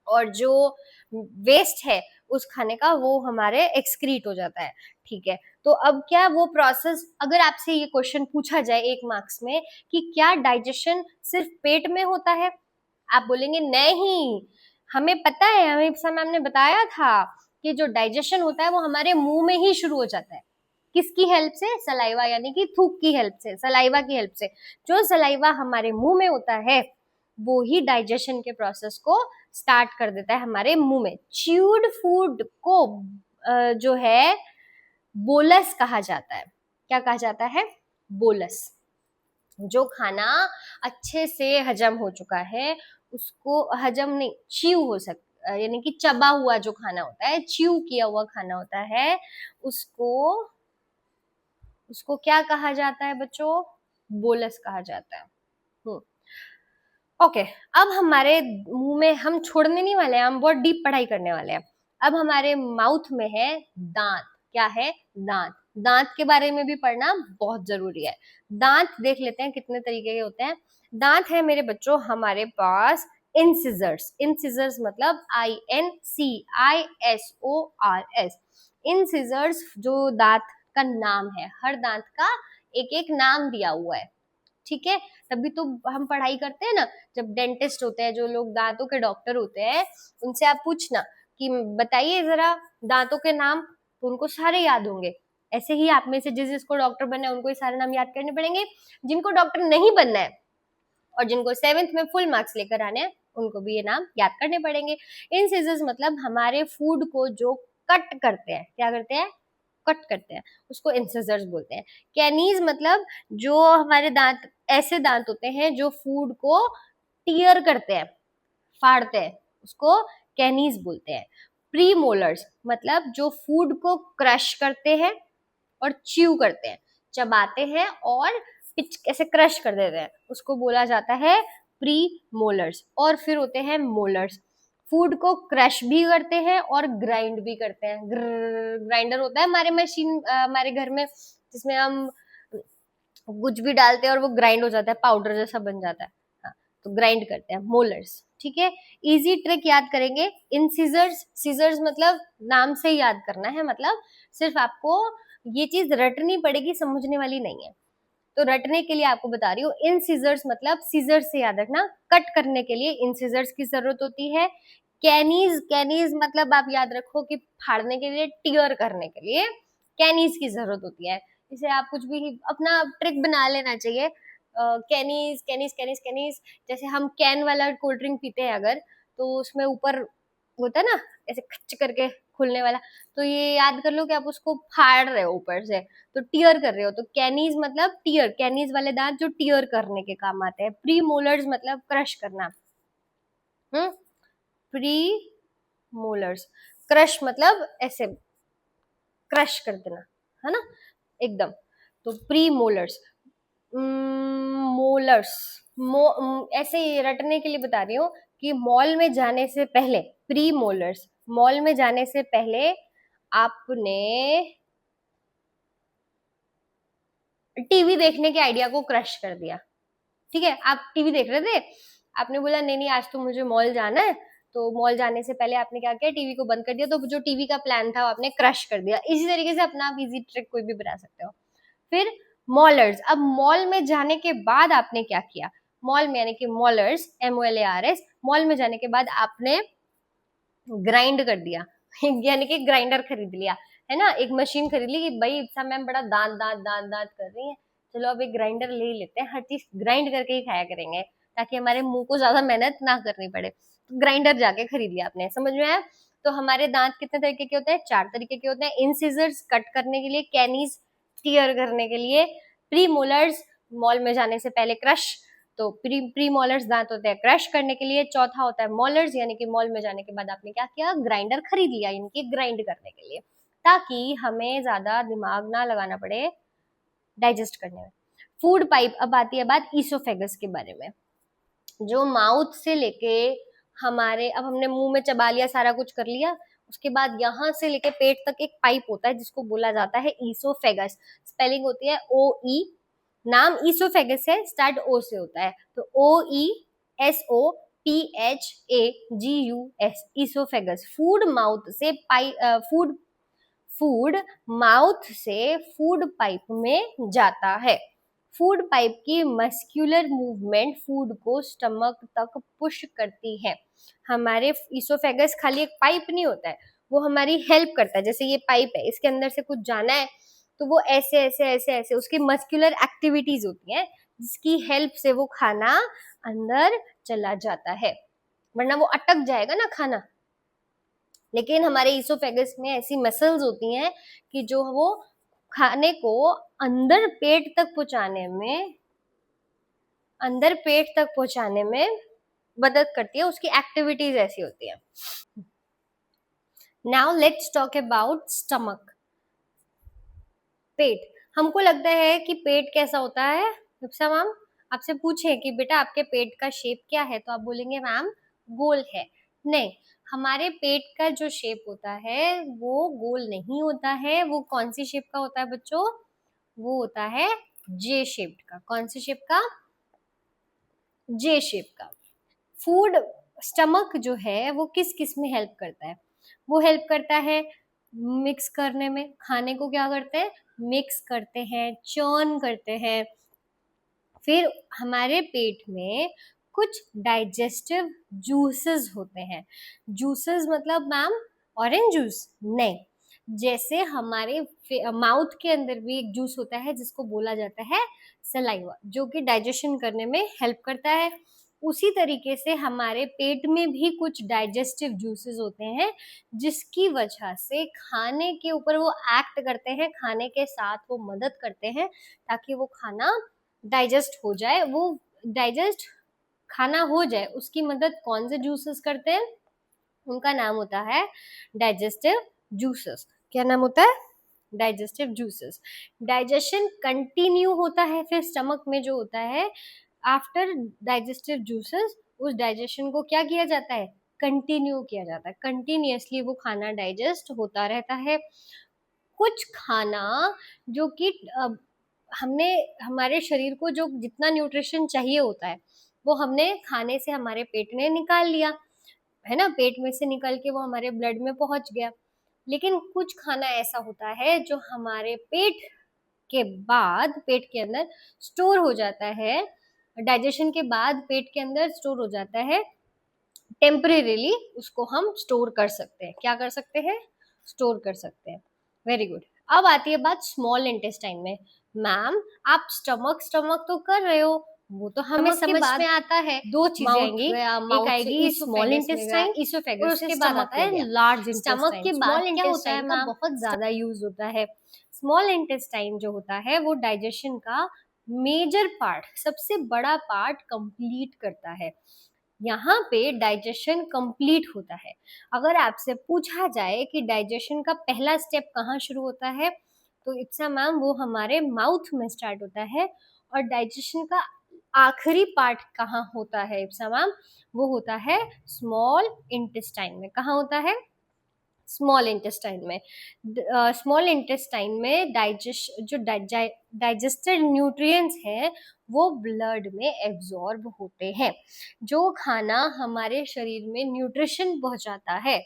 और जो वेस्ट है उस खाने का वो हमारे एक्सक्रीट हो जाता है। ठीक है, तो अब क्या वो प्रोसेस, अगर आपसे ये क्वेश्चन पूछा जाए एक मार्क्स में कि क्या डाइजेशन सिर्फ पेट में होता है, आप बोलेंगे नहीं, हमें पता है, हमें मैम ने बताया था कि जो डाइजेशन होता है वो हमारे मुंह में ही शुरू हो जाता है। किसकी हेल्प से? सलाइवा यानी कि थूक की हेल्प से, सलाइवा की हेल्प से। जो सलाइवा हमारे मुंह में होता है वो ही डाइजेशन के प्रोसेस को स्टार्ट कर देता है हमारे मुंह में। च्यूड फूड को जो है बोलस कहा जाता है। क्या कहा जाता है? बोलस। जो खाना अच्छे से हजम हो चुका है उसको, हजम नहीं, च्यू हो सकता, यानी कि चबा हुआ जो खाना होता है, च्यू किया हुआ खाना होता है, उसको उसको क्या कहा जाता है बच्चों? बोलस कहा जाता है। ओके, अब हमारे मुंह में, हम छोड़ने नहीं वाले हैं, हम बहुत डीप पढ़ाई करने वाले हैं। अब हमारे माउथ में है दांत। क्या है? दांत। दांत के बारे में भी पढ़ना बहुत जरूरी है। दांत देख लेते हैं कितने तरीके के होते हैं। दांत है मेरे बच्चों हमारे पास इंसिजर्स। इंसिजर्स मतलब INCISORS। इंसिजर्स जो दांत का नाम है, हर दांत का एक एक नाम दिया हुआ है। ठीक है, तभी तो हम पढ़ाई करते हैं ना। जब डेंटिस्ट होते हैं, जो लोग दांतों के डॉक्टर होते हैं, उनसे आप पूछना कि बताइए जरा दांतों के नाम, तो उनको सारे याद होंगे। ऐसे ही आप में से जिस जिसको डॉक्टर बनना है उनको ये सारे नाम याद करने पड़ेंगे। जिनको डॉक्टर नहीं बनना है और जिनको 7th में फुल मार्क्स लेकर आने हैं उनको भी ये नाम याद करने पड़ेंगे। इंसिजर्स मतलब हमारे फूड को जो कट करते हैं, क्या करते हैं? कट करते हैं, उसको इंसिजर्स बोलते हैं। कैनीज मतलब जो हमारे दांत, ऐसे दांत होते हैं जो फूड को टीयर करते हैं, फाड़ते हैं, उसको कैनीज बोलते हैं। प्री मोलर्स मतलब जो फूड को क्रश करते हैं और च्यू करते हैं, चबाते हैं और ऐसे क्रश कर देते हैं, उसको बोला जाता है प्री मोलर्स। और फिर होते हैं मोलर्स, फूड को क्रश भी करते हैं और ग्राइंड भी करते हैं। ग्राइंडर होता है हमारे मशीन, हमारे घर में, जिसमें हम कुछ भी डालते हैं और वो ग्राइंड हो जाता है, पाउडर जैसा बन जाता है। हाँ, तो तो ग्राइंड करते हैं मोलर्स, ठीक है। इजी ट्रिक याद करेंगे, इन सीजर्स, सीजर्स मतलब नाम से ही याद करना है, मतलब सिर्फ आपको ये चीज रटनी पड़ेगी, समझने वाली नहीं है, तो रटने के लिए आपको बता रही हूँ। इन सीजर्स मतलब सीजर से याद रखना, कट करने के लिए इन सीजर्स की जरूरत होती है। कैनीज, कैनीज मतलब आप याद रखो कि फाड़ने के लिए, टीयर करने के लिए कैनीज की जरूरत होती है। इसे आप कुछ भी अपना ट्रिक बना लेना चाहिए, कैनीज कैनीज कैनीज कैनीज। जैसे हम कैन वाला कोल्ड ड्रिंक पीते हैं अगर, तो उसमें ऊपर होता है ना ऐसे खच करके खुलने वाला, तो ये याद कर लो कि आप उसको फाड़ रहे हो ऊपर से, तो टीयर कर रहे हो, तो कैनीज मतलब टीयर, कैनीज वाले दांत जो टीयर करने के काम आते हैं। प्री मोलर्स मतलब क्रश करना, प्री मोलर्स, क्रश मतलब ऐसे क्रश कर देना, है ना, एकदम। तो प्री मोलर्स, मोलर्स, ऐसे रटने के लिए बता रही हूँ कि मॉल में जाने से पहले, प्री मोलर्स, मॉल में जाने से पहले आपने टीवी देखने के आइडिया को क्रश कर दिया, ठीक है। आप टीवी देख रहे थे, आपने बोला नहीं नहीं आज तो मुझे मॉल जाना है, तो मॉल जाने से पहले आपने क्या किया, टीवी को बंद कर दिया, तो जो टीवी का प्लान था वो आपने क्रश कर दिया। इसी तरीके से अपना आप इजी ट्रिक कोई भी बना सकते हो। फिर मॉलर्स, अब मॉल में जाने के बाद आपने क्या किया, मॉल में यानी कि मॉलर्स, MOLARS, मॉल में जाने के बाद आपने ग्राइंड कर दिया यानी कि ग्राइंडर खरीद लिया, है ना, एक मशीन खरीद ली कि भाई सब मैम बड़ा दांत दांत दांत दांत कर रही है, चलो अब एक ग्राइंडर ले ही लेते हैं, हर चीज ग्राइंड करके ही खाया करेंगे ताकि हमारे मुंह को ज्यादा मेहनत ना करनी पड़े। तो ग्राइंडर जाके खरीद लिया आपने, समझ में आया। तो हमारे दांत कितने तरीके के होते हैं, 4 तरीके के होते हैं। इंसिजर्स कट करने के लिए, कैनीज टीयर करने के लिए, प्री मोलर्स मॉल में जाने से पहले क्रश, तो प्री मोलर्स दांत होते हैं क्रश करने के लिए। चौथा होता है मोलर्स, यानी कि मॉल में जाने के बाद आपने क्या किया, ग्राइंडर खरीद लिया, यानी कि ग्राइंड करने के लिए, ताकि हमें ज्यादा दिमाग ना लगाना पड़े डाइजेस्ट करने में। फूड पाइप, अब आती है बात ईसोफेगस के बारे में, जो माउथ से लेके हमारे, अब हमने मुंह में चबा लिया, सारा कुछ कर लिया, उसके बाद यहाँ से लेके पेट तक एक पाइप होता है जिसको बोला जाता है ईसोफेगस। स्पेलिंग होती है OE, नाम ईसोफेगस है, स्टार्ट O से होता है, तो OESOPHAGUS, ईसोफेगस। फूड माउथ से फूड फूड माउथ से फूड पाइप में जाता है। फूड पाइप की मस्क्यूलर मूवमेंट फूड को स्टमक तक पुश करती है। हमारे ईसोफेगस खाली एक पाइप नहीं होता है, वो हमारी हेल्प करता है। जैसे ये पाइप है, इसके अंदर से कुछ जाना है, तो वो ऐसे ऐसे ऐसे ऐसे उसकी मस्क्यूलर एक्टिविटीज होती हैं, जिसकी हेल्प से वो खाना अंदर चला जाता है, वरना वो अटक जाएगा ना खाना। लेकिन हमारे ईसोफेगस में ऐसी मसल्स होती हैं कि जो वो खाने को अंदर पेट तक पहुंचाने में, अंदर पेट तक पहुंचाने में मदद करती है, उसकी एक्टिविटीज ऐसी होती है। Now let's talk about stomach, पेट। हमको लगता है कि पेट कैसा होता है, रुपसा मैम आपसे पूछे कि बेटा आपके पेट का शेप क्या है, तो आप बोलेंगे मैम गोल है। नहीं, हमारे पेट का जो शेप होता है वो गोल नहीं होता है। वो कौन सी शेप का होता है बच्चों, वो होता है J शेप्ड का। कौन सी शेप का, J शेप का। फूड, स्टमक जो है वो किस किस में हेल्प करता है, वो हेल्प करता है मिक्स करने में। खाने को क्या करते हैं, मिक्स करते हैं, चर्न करते हैं। फिर हमारे पेट में कुछ डाइजेस्टिव जूसेस होते हैं। जूसेस मतलब मैम ऑरेंज जूस नहीं, जैसे हमारे माउथ के अंदर भी एक जूस होता है जिसको बोला जाता है सलाइवा, जो कि डाइजेशन करने में हेल्प करता है। उसी तरीके से हमारे पेट में भी कुछ डाइजेस्टिव जूसेस होते हैं, जिसकी वजह से खाने के ऊपर वो एक्ट करते हैं, खाने के साथ वो मदद करते हैं ताकि वो खाना डाइजेस्ट हो जाए। वो डाइजेस्ट खाना हो जाए, उसकी मदद कौन से जूसेस करते हैं, उनका नाम होता है डाइजेस्टिव जूसेस। क्या नाम होता है, डाइजेस्टिव जूसेस। डाइजेशन कंटिन्यू होता है फिर स्टमक में जो होता है आफ्टर डाइजेस्टिव जूसेस, उस डाइजेशन को क्या किया जाता है, कंटिन्यू किया जाता है, कंटिन्यूअसली वो खाना डाइजेस्ट होता रहता है। कुछ खाना जो कि हमने, हमारे शरीर को जो जितना न्यूट्रिशन चाहिए होता है वो हमने खाने से हमारे पेट ने निकाल लिया, है ना, पेट में से निकल के वो हमारे ब्लड में पहुंच गया। लेकिन कुछ खाना ऐसा होता है जो हमारे पेट के बाद पेट के अंदर स्टोर हो जाता है, डाइजेशन के बाद पेट के अंदर स्टोर हो जाता है टेम्परेरीली, उसको हम स्टोर कर सकते हैं। क्या कर सकते हैं? स्टोर कर सकते हैं। Very good. अब आती है बात स्मॉल इंटेस्टाइन में। मैम आप स्टमक स्टमक तो कर रहे हो, वो तो हमें स्टमक के समझ बाद में आता है, दो चीजें माउथ आएंगी, गया, एक माउथ से आएगी स्मॉल इसोफेगस में गया, इंटेस्टाइन और इसोफेगस से उसके बाद स्टमक आता में है गया। लार्ज स्टमक के इंटेस्टाइन। बाद स्मॉल क्या होता है इंटेस्टाइन का मैम? बहुत ज्यादा यूज होता है। स्मॉल इंटेस्टाइन जो होता है वो डाइजेशन का मेजर पार्ट, सबसे बड़ा पार्ट कंप्लीट करता है। यहाँ पे डाइजेशन कंप्लीट होता है। अगर आपसे पूछा जाए कि डाइजेशन का पहला स्टेप कहाँ शुरू होता है, तो इट्स मैम वो हमारे माउथ में स्टार्ट होता है। और डाइजेशन का आखिरी पार्ट कहाँ होता है इप्सा मैम? वो होता है स्मॉल इंटेस्टाइन में। कहाँ होता है? स्मॉल इंटेस्टाइन में। स्मॉल इंटेस्टाइन में डाइजेस्टेड न्यूट्रिएंट्स हैं वो ब्लड में एब्जॉर्ब होते हैं। जो खाना हमारे शरीर में न्यूट्रिशन पहुंचाता है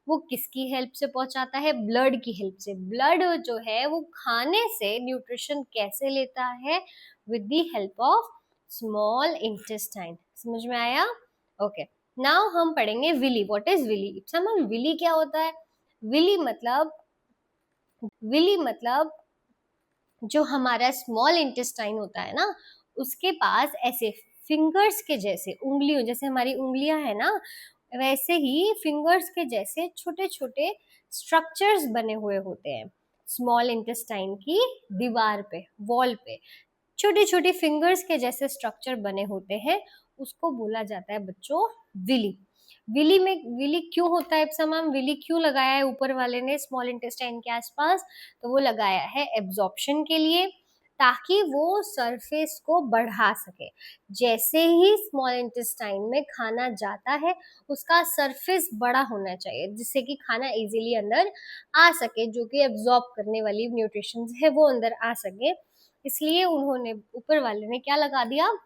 वो किसकी हेल्प से पहुंचाता है? ब्लड की हेल्प से। ब्लड जो है वो खाने से न्यूट्रिशन कैसे लेता है? With the help of small intestine. समझ में आया? ओके। नाउ हम पढ़ेंगे villi. What is villi? It's ma'am villi क्या होता है? विली मतलब जो हमारा स्मॉल इंटेस्टाइन होता है ना, उसके पास ऐसे फिंगर्स के जैसे उंगलियों, जैसे हमारी उंगलियां है ना, वैसे ही फिंगर्स के जैसे छोटे छोटे स्ट्रक्चर्स बने हुए होते हैं स्मॉल इंटेस्टाइन की दीवार पे, वॉल पे। छोटी छोटी फिंगर्स के जैसे स्ट्रक्चर बने होते हैं, उसको बोला जाता है बच्चों विली। विली क्यों होता है इप्सा मैम? विली क्यों लगाया है ऊपर वाले ने स्मॉल इंटेस्टाइन के आसपास? तो वो लगाया है एब्जॉर्प्शन के लिए, ताकि वो सरफेस को बढ़ा सके। जैसे ही स्मॉल इंटेस्टाइन में खाना जाता है उसका सरफेस बड़ा होना चाहिए, जिससे कि खाना इजीली अंदर आ सके, जो कि एब्जॉर्ब करने वाली न्यूट्रिशन है वो अंदर आ सके। इसलिए उन्होंने ऊपर वाले ने क्या लगा दिया?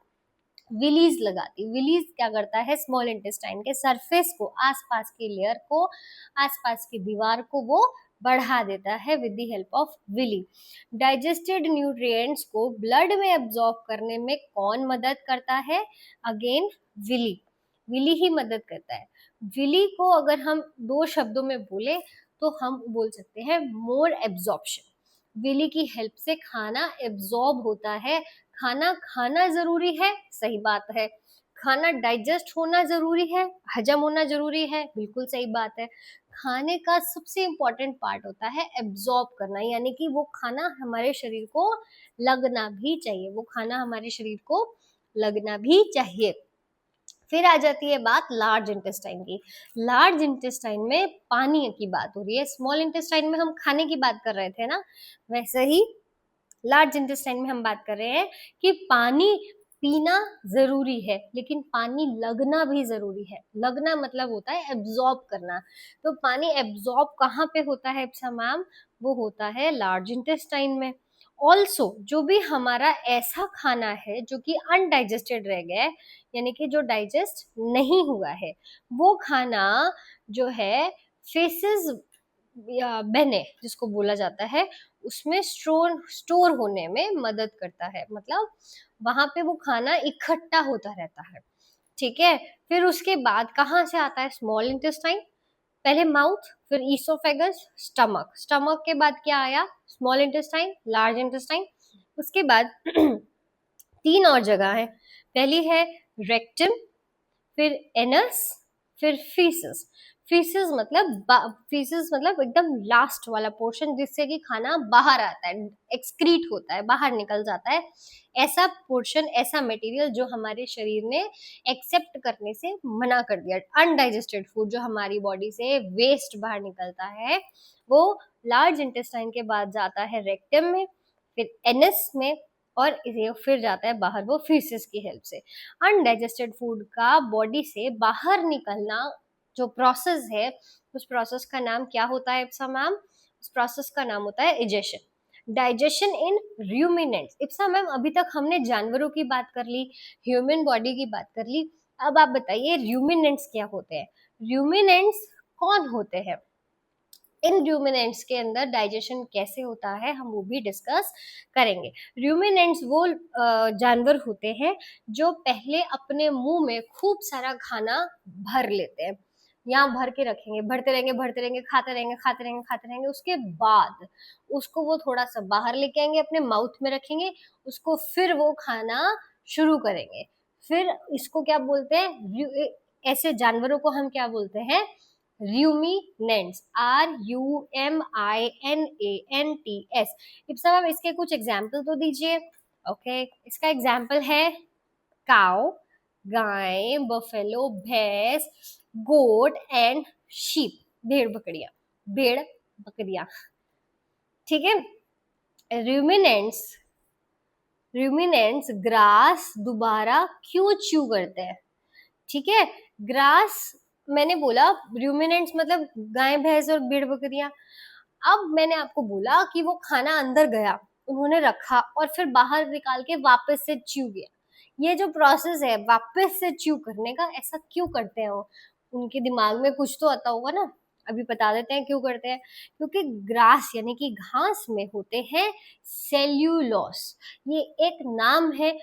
विलीज लगा दी। विलीज क्या करता है? स्मॉल इंटेस्टाइन के सरफेस को, आसपास की लेयर को, आसपास की दीवार को वो बढ़ा देता है with the help of villi. Digested nutrients को ब्लड में एब्जॉर्ब करने में कौन मदद करता है? Again Willie. विली ही मदद करता है। विली को अगर हम दो शब्दों में बोले तो हम बोल सकते हैं मोर एब्जॉर्प्शन। विली की हेल्प से खाना एब्जॉर्ब होता है। खाना खाना जरूरी है, सही बात है। खाना डाइजेस्ट होना जरूरी है, हजम होना जरूरी है, बिल्कुल सही बात है। खाने का सबसे इम्पोर्टेंट पार्ट होता है एब्जॉर्ब करना, यानी कि वो खाना हमारे शरीर को लगना भी चाहिए, वो खाना हमारे शरीर को लगना भी चाहिए। फिर आ जाती है बात लार्ज इंटेस्टाइन की। लार्ज इंटेस्टाइन में पानी की बात हो रही है। स्मॉल इंटेस्टाइन में हम खाने की बात कर रहे थे ना, वैसे ही लार्ज इंटेस्टाइन में हम बात कर रहे हैं कि पानी पीना जरूरी है, लेकिन पानी लगना भी जरूरी है। लगना मतलब होता है एब्जॉर्ब करना। तो पानी एब्जॉर्ब कहाँ पे होता है मैम? वो होता है लार्ज इंटेस्टाइन में। ऑल्सो जो भी हमारा ऐसा खाना है जो कि अनडाइजेस्टेड रह गया है, यानी कि जो डाइजेस्ट नहीं हुआ है, वो खाना जो है फेसेस या बहने जिसको बोला जाता है, उसमें स्टोर होने में मदद करता है। मतलब वहां पे वो खाना इकट्ठा होता रहता है। ठीक है। फिर उसके बाद कहाँ से आता है स्मॉल इंटेस्टाइन? पहले माउथ, फिर ईसोफेगस, स्टमक। स्टमक के बाद क्या आया? Small intestine, large intestine. उसके बाद तीन और जगह है। पहली है रेक्टम, फिर एनस, फिर फीसस। फीसस मतलब एकदम लास्ट वाला पोर्शन, जिससे कि खाना बाहर आता है, एक्सक्रीट होता है, बाहर निकल जाता है। ऐसा पोर्शन, ऐसा मटेरियल जो हमारे शरीर ने एक्सेप्ट करने से मना कर दिया, अनडाइजेस्टेड फूड जो हमारी बॉडी से वेस्ट बाहर निकलता है, वो लार्ज इंटेस्टाइन के बाद जाता है रेक्टम में, फिर एनस में, और ये फिर जाता है बाहर वो फीसिस की हेल्प से। अनडाइजेस्टेड फूड का बॉडी से बाहर निकलना जो प्रोसेस है, उस प्रोसेस का नाम क्या होता है मैम? उस प्रोसेस का नाम होता है egestion. Digestion in ruminants. Ipsa ma'am अभी तक हमने जानवरों की बात कर ली, ह्यूमन बॉडी की बात कर ली, अब आप बताइए रूमिनेंट्स क्या होते हैं। रूमिनेंट्स कौन होते हैं, इन रूमिनेंट्स के अंदर डाइजेशन कैसे होता है हम वो भी डिस्कस करेंगे। रूमिनेंट्स वो जानवर होते हैं जो पहले अपने मुंह में खूब सारा खाना भर लेते हैं, यहाँ भर के रखेंगे, भरते रहेंगे, खाते रहेंगे, खाते रहेंगे, खाते रहेंगे, उसके बाद उसको वो थोड़ा सा बाहर लेके आएंगे, अपने माउथ में रखेंगे, उसको फिर वो खाना शुरू करेंगे। फिर इसको क्या बोलते हैं, ऐसे जानवरों को हम क्या बोलते हैं, रूमिनेंट्स, RUMINANTS। इप्सा मैम इसके कुछ एग्जाम्पल तो दीजिए। ओके, इसका एग्जाम्पल है काउ, गाय, बफेलो, भैंस, गोट एंड शीप, भेड़ बकरियां, भेड़ बकरियां, ठीक है। रूमिनेंट्स, रूमिनेंट्स ग्रास दोबारा क्यों च्यू करते हैं, ठीक है। ग्रास मैंने बोला, रूमिनेंट्स मतलब गाय भैंस और भेड़ बकरियां। अब मैंने आपको बोला कि वो खाना अंदर गया, उन्होंने रखा और फिर बाहर निकाल के वापस से च्यू किया। ये जो प्रोसेस है वापस से च्यू करने का, ऐसा क्यों करते हैं वो, उनके दिमाग में कुछ तो आता होगा ना, अभी बता देते हैं क्यों करते हैं। क्योंकि ग्रास यानी कि घास में होते हैं सेल्यूलोस, ये एक नाम है।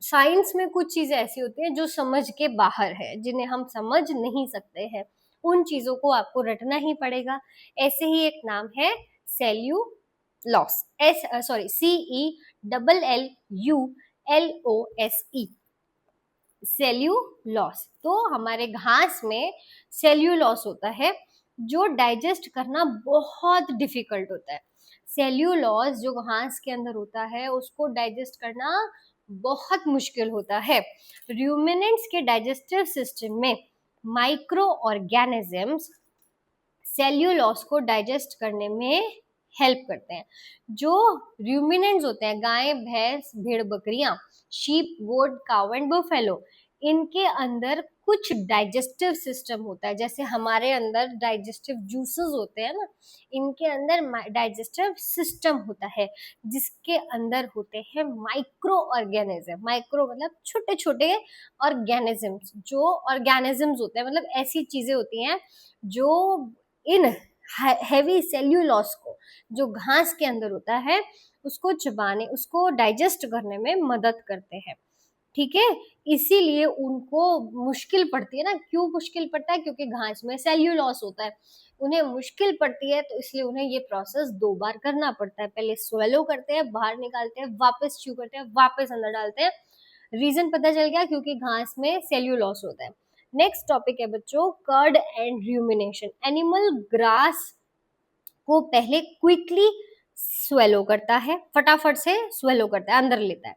साइंस में कुछ चीजें ऐसी होती हैं जो समझ के बाहर है, जिन्हें हम समझ नहीं सकते हैं, उन चीजों को आपको रटना ही पड़ेगा। ऐसे ही एक नाम है सेल्यूलॉस, CELLLULOSE, सेल्यूलॉस। तो हमारे घास में सेल्यूलॉस होता है जो डाइजेस्ट करना बहुत डिफिकल्ट होता है। सेल्यूलॉस जो घास के अंदर होता है उसको डाइजेस्ट करना बहुत मुश्किल होता है। रूमिनेंट्स के डाइजेस्टिव सिस्टम में माइक्रो ऑर्गेनिजम्स सेल्यूलॉस को डाइजेस्ट करने में हेल्प करते हैं। जो रूमिनेंट्स होते हैं, गाय, भैंस, भेड़ बकरियां, sheep, goat, cow and buffalo, इनके अंदर कुछ डाइजेस्टिव सिस्टम होता है, जैसे हमारे अंदर डाइजेस्टिव जूसेस होते हैं ना, इनके अंदर डाइजेस्टिव सिस्टम होता है जिसके अंदर होते हैं माइक्रो ऑर्गेनिज्म। माइक्रो मतलब छोटे छोटे ऑर्गेनिजम्स, जो ऑर्गेनिजम्स होते हैं मतलब ऐसी चीजें होती हैं जो इन हैवी सेल्यूलोस को, जो घास के अंदर होता है, उसको चबाने, उसको डाइजेस्ट करने में मदद करते हैं, ठीक है। इसीलिए उनको मुश्किल पड़ती है ना, क्यों मुश्किल पड़ता है, क्योंकि घास में सेल्यूलोस होता है, उन्हें मुश्किल पड़ती है, तो इसलिए उन्हें ये प्रोसेस 2 बार करना पड़ता है। पहले स्वेलो करते हैं, बाहर निकालते हैं, वापस च्यू करते हैं, वापस अंदर डालते हैं। रीजन पता चल गया, क्योंकि घास में सेल्यूलोस होता है। नेक्स्ट टॉपिक है बच्चों cud and rumination. Animal grass को पहले क्विकली स्वेलो करता है, फटाफट से स्वेलो करता है, अंदर लेता है,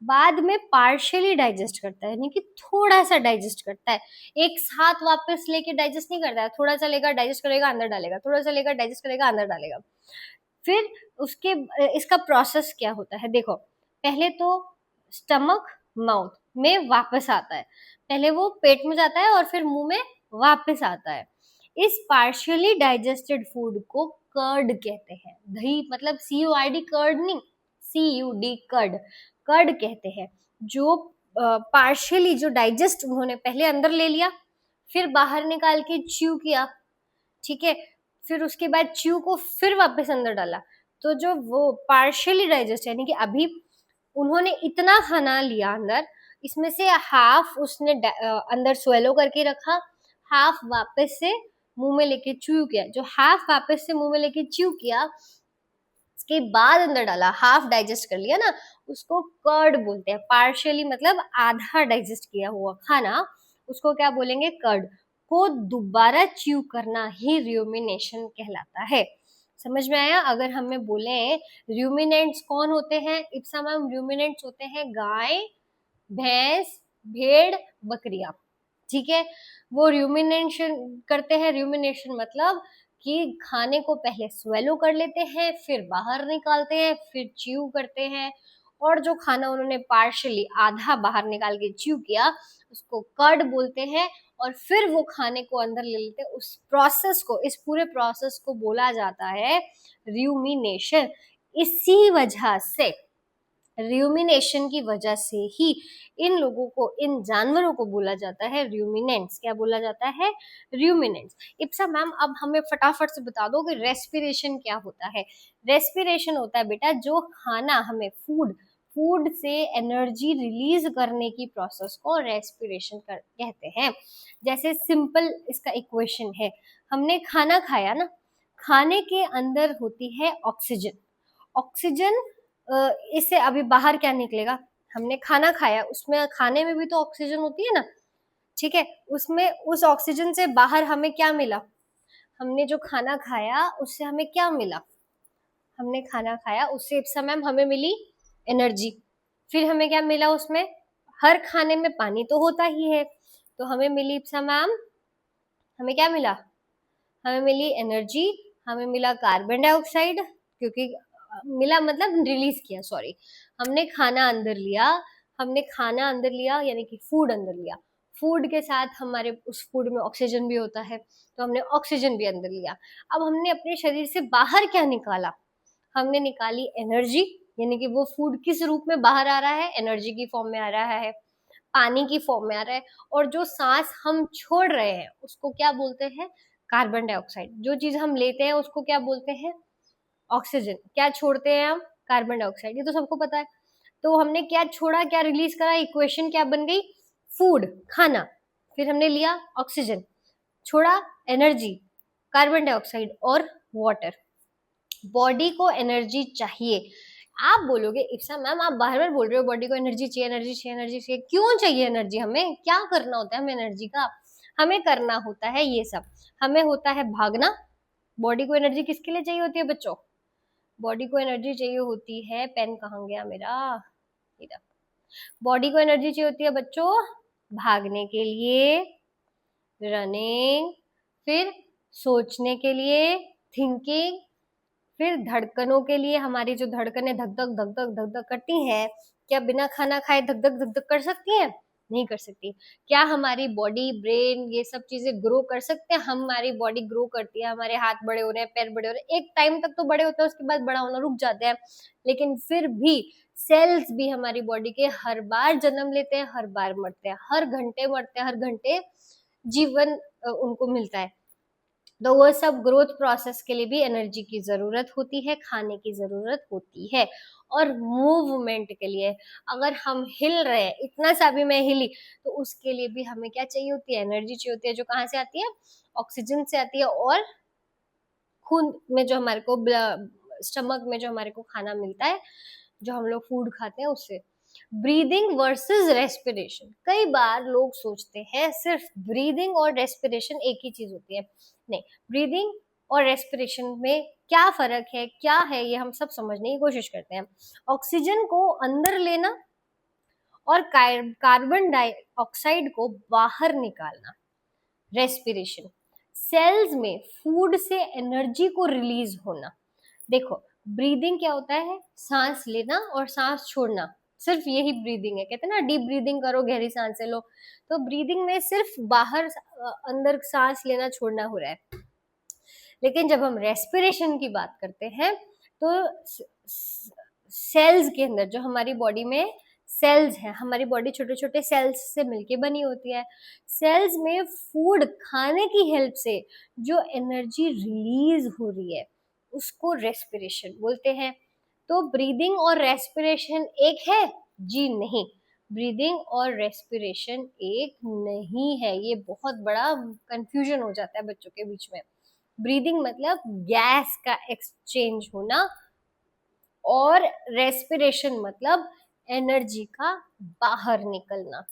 बाद में पार्शियली डाइजेस्ट करता है, यानी कि थोड़ा सा डाइजेस्ट करता है, एक साथ वापस लेके डाइजेस्ट नहीं करता है, थोड़ा सा लेकर डाइजेस्ट करेगा, अंदर डालेगा, थोड़ा सा लेकर डाइजेस्ट करेगा, अंदर डालेगा। फिर उसके इसका प्रोसेस क्या होता है, देखो पहले तो स्टमक माउथ में वापस आता है, पहले वो पेट में जाता है और फिर मुंह में वापस आता है। इस पार्शियली डाइजेस्टेड फूड को कर्ड कहते हैं। दही मतलब CUID, कर्ड नहीं, CUD, कर्ड, कर्ड कहते हैं। जो पार्शियली जो डाइजेस्ट उन्होंने पहले अंदर ले लिया, फिर बाहर निकाल के च्यू किया, ठीक है, फिर उसके बाद च्यू को फिर वापस अंदर डाला, तो जो वो पार्शियली डाइजेस्ट यानी कि अभी उन्होंने इतना खाना लिया अंदर, इसमें से हाफ उसने अंदर स्वेलो करके रखा, हाफ वापस से मुंह में लेके च्यू किया। जो हाफ वापस से मुंह में लेके च्यू किया उसके बाद अंदर डाला, हाफ डाइजेस्ट कर लिया ना, उसको कर्ड बोलते हैं। पार्शियली मतलब आधा डाइजेस्ट किया हुआ खाना, उसको क्या बोलेंगे, कर्ड। को दोबारा च्यू करना ही रूमिनेशन कहलाता है। समझ में आया। अगर हमें बोले रूमिनेंट्स कौन होते हैं, इप्सा मैम रूमिनेंट्स होते हैं गाय, भैंस, भेड़, बकरियां, ठीक है। वो रूमिनेशन करते हैं, रूमिनेशन मतलब कि खाने को पहले स्वेलो कर लेते हैं, फिर बाहर निकालते हैं, फिर च्यू करते हैं, और जो खाना उन्होंने पार्शियली आधा बाहर निकाल के च्यू किया उसको कर्ड बोलते हैं, और फिर वो खाने को अंदर ले लेते हैं। उस प्रोसेस को, इस पूरे प्रोसेस को बोला जाता है रूमिनेशन। इसी वजह से, र्यूमिनेशन की वजह से ही इन लोगों को, इन जानवरों को बोला जाता है र्यूमिनेंट्स। क्या बोला जाता है? र्यूमिनेंट्स। इप्सा मैम अब हमें फटाफट से बता दो कि रेस्पिरेशन क्या होता है। रेस्पिरेशन होता है बेटा जो खाना हमें फूड से एनर्जी रिलीज करने की प्रोसेस को रेस्पिरेशन कहते हैं। जैसे सिंपल इसका इक्वेशन है, हमने खाना खाया ना, खाने के अंदर होती है ऑक्सीजन। ऑक्सीजन इससे अभी बाहर क्या निकलेगा? हमने खाना खाया, उसमें खाने में भी तो ऑक्सीजन होती है ना, ठीक है। उसमें उस ऑक्सीजन से बाहर हमें क्या मिला? हमने जो खाना खाया उससे हमें क्या मिला? हमने खाना खाया उससे इस समय हमें मिली एनर्जी। फिर हमें क्या मिला उसमें? हर खाने में पानी तो होता ही है, तो हमें मिली इप्सा मैम, हमें क्या मिला? हमें मिली एनर्जी, हमें मिला कार्बन डाइऑक्साइड, क्योंकि मिला मतलब रिलीज किया, सॉरी, हमने खाना अंदर लिया, हमने खाना अंदर लिया यानी कि फूड अंदर लिया, फूड के साथ हमारे उस फूड में ऑक्सीजन भी होता है, तो हमने ऑक्सीजन भी अंदर लिया। अब हमने अपने शरीर से बाहर क्या निकाला? हमने निकाली एनर्जी, यानी कि वो फूड किस रूप में बाहर आ रहा है? एनर्जी की फॉर्म में आ रहा है, पानी की फॉर्म में आ रहा है। और जो सांस हम छोड़ रहे हैं उसको क्या बोलते हैं? Carbon dioxide. जो चीज हम लेते हैं उसको क्या बोलते हैं? ऑक्सीजन। क्या छोड़ते हैं हम? कार्बन डाइऑक्साइड, ये तो सबको पता है। तो हमने क्या छोड़ा, क्या रिलीज करा? इक्वेशन क्या बन गई? फूड, खाना, फिर हमने लिया ऑक्सीजन, छोड़ा एनर्जी, कार्बन डाइऑक्साइड और वाटर। बॉडी को एनर्जी चाहिए। आप बोलोगे इप्सा मैम आप बार बार बोल रहे हो बॉडी को एनर्जी चाहिए, एनर्जी चाहिए, एनर्जी चाहिए, क्यों चाहिए एनर्जी? हमें क्या करना होता है? हमें एनर्जी का, हमें करना होता है ये सब, हमें होता है भागना। बॉडी को एनर्जी किसके लिए चाहिए होती है बच्चों? बॉडी को एनर्जी चाहिए होती है, पेन कहाँ गया मेरा, इधर। बॉडी को एनर्जी चाहिए होती है बच्चों भागने के लिए, रनिंग, फिर सोचने के लिए, थिंकिंग, फिर धड़कनों के लिए। हमारी जो धड़कनें धक धक धक धक धक धक करती हैं, क्या बिना खाना खाए धक धक धक धक कर सकती हैं? नहीं कर सकती। क्या हमारी बॉडी, ब्रेन, ये सब चीजें ग्रो कर सकते हैं? हमारी बॉडी ग्रो करती है, हमारे हाथ बड़े हो रहे हैं, पैर बड़े हो रहे हैं, एक टाइम तक तो बड़े होते हैं, उसके बाद बड़ा होना रुक जाते हैं, लेकिन फिर भी सेल्स भी हमारी बॉडी के हर बार जन्म लेते हैं, हर बार मरते हैं, हर घंटे मरते हैं, हर घंटे जीवन उनको मिलता है। तो वो सब ग्रोथ प्रोसेस के लिए भी एनर्जी की जरूरत होती है, खाने की जरूरत होती है। और मूवमेंट के लिए, अगर हम हिल रहे हैं, इतना सा भी मैं हिली, तो उसके लिए भी हमें क्या चाहिए होती है? एनर्जी चाहिए होती है, जो कहाँ से आती है? ऑक्सीजन से आती है, और खून में जो हमारे को, स्टमक में जो हमारे को खाना मिलता है, जो हम लोग फूड खाते हैं उससे। Breathing versus respiration. कई बार लोग सोचते हैं सिर्फ ब्रीदिंग और रेस्पिरेशन एक ही चीज होती है, नहीं। ब्रीदिंग और रेस्पिरेशन में क्या फर्क है, क्या है, ये हम सब समझने की कोशिश करते हैं। ऑक्सीजन को अंदर लेना और कार्बन डाइऑक्साइड को बाहर निकालना, रेस्पिरेशन। सेल्स में फूड से एनर्जी को रिलीज होना। देखो, ब्रीदिंग क्या होता है? सांस लेना और सांस छोड़ना, सिर्फ यही ब्रीदिंग है। कहते हैं ना डीप ब्रीदिंग करो, गहरी सांसें लो, तो ब्रीदिंग में सिर्फ बाहर अंदर सांस लेना छोड़ना हो रहा है। लेकिन जब हम रेस्पिरेशन की बात करते हैं तो सेल्स के अंदर, जो हमारी बॉडी में सेल्स हैं, हमारी बॉडी छोटे छोटे सेल्स से मिलके बनी होती है, सेल्स में फूड खाने की हेल्प से जो एनर्जी रिलीज हो रही है उसको रेस्पिरेशन बोलते हैं। तो ब्रीदिंग और रेस्पिरेशन एक है? जी नहीं, ब्रीदिंग और रेस्पिरेशन एक नहीं है। ये बहुत बड़ा कंफ्यूजन हो जाता है बच्चों के बीच में। ब्रीदिंग मतलब गैस का एक्सचेंज होना, और रेस्पिरेशन मतलब एनर्जी का बाहर निकलना।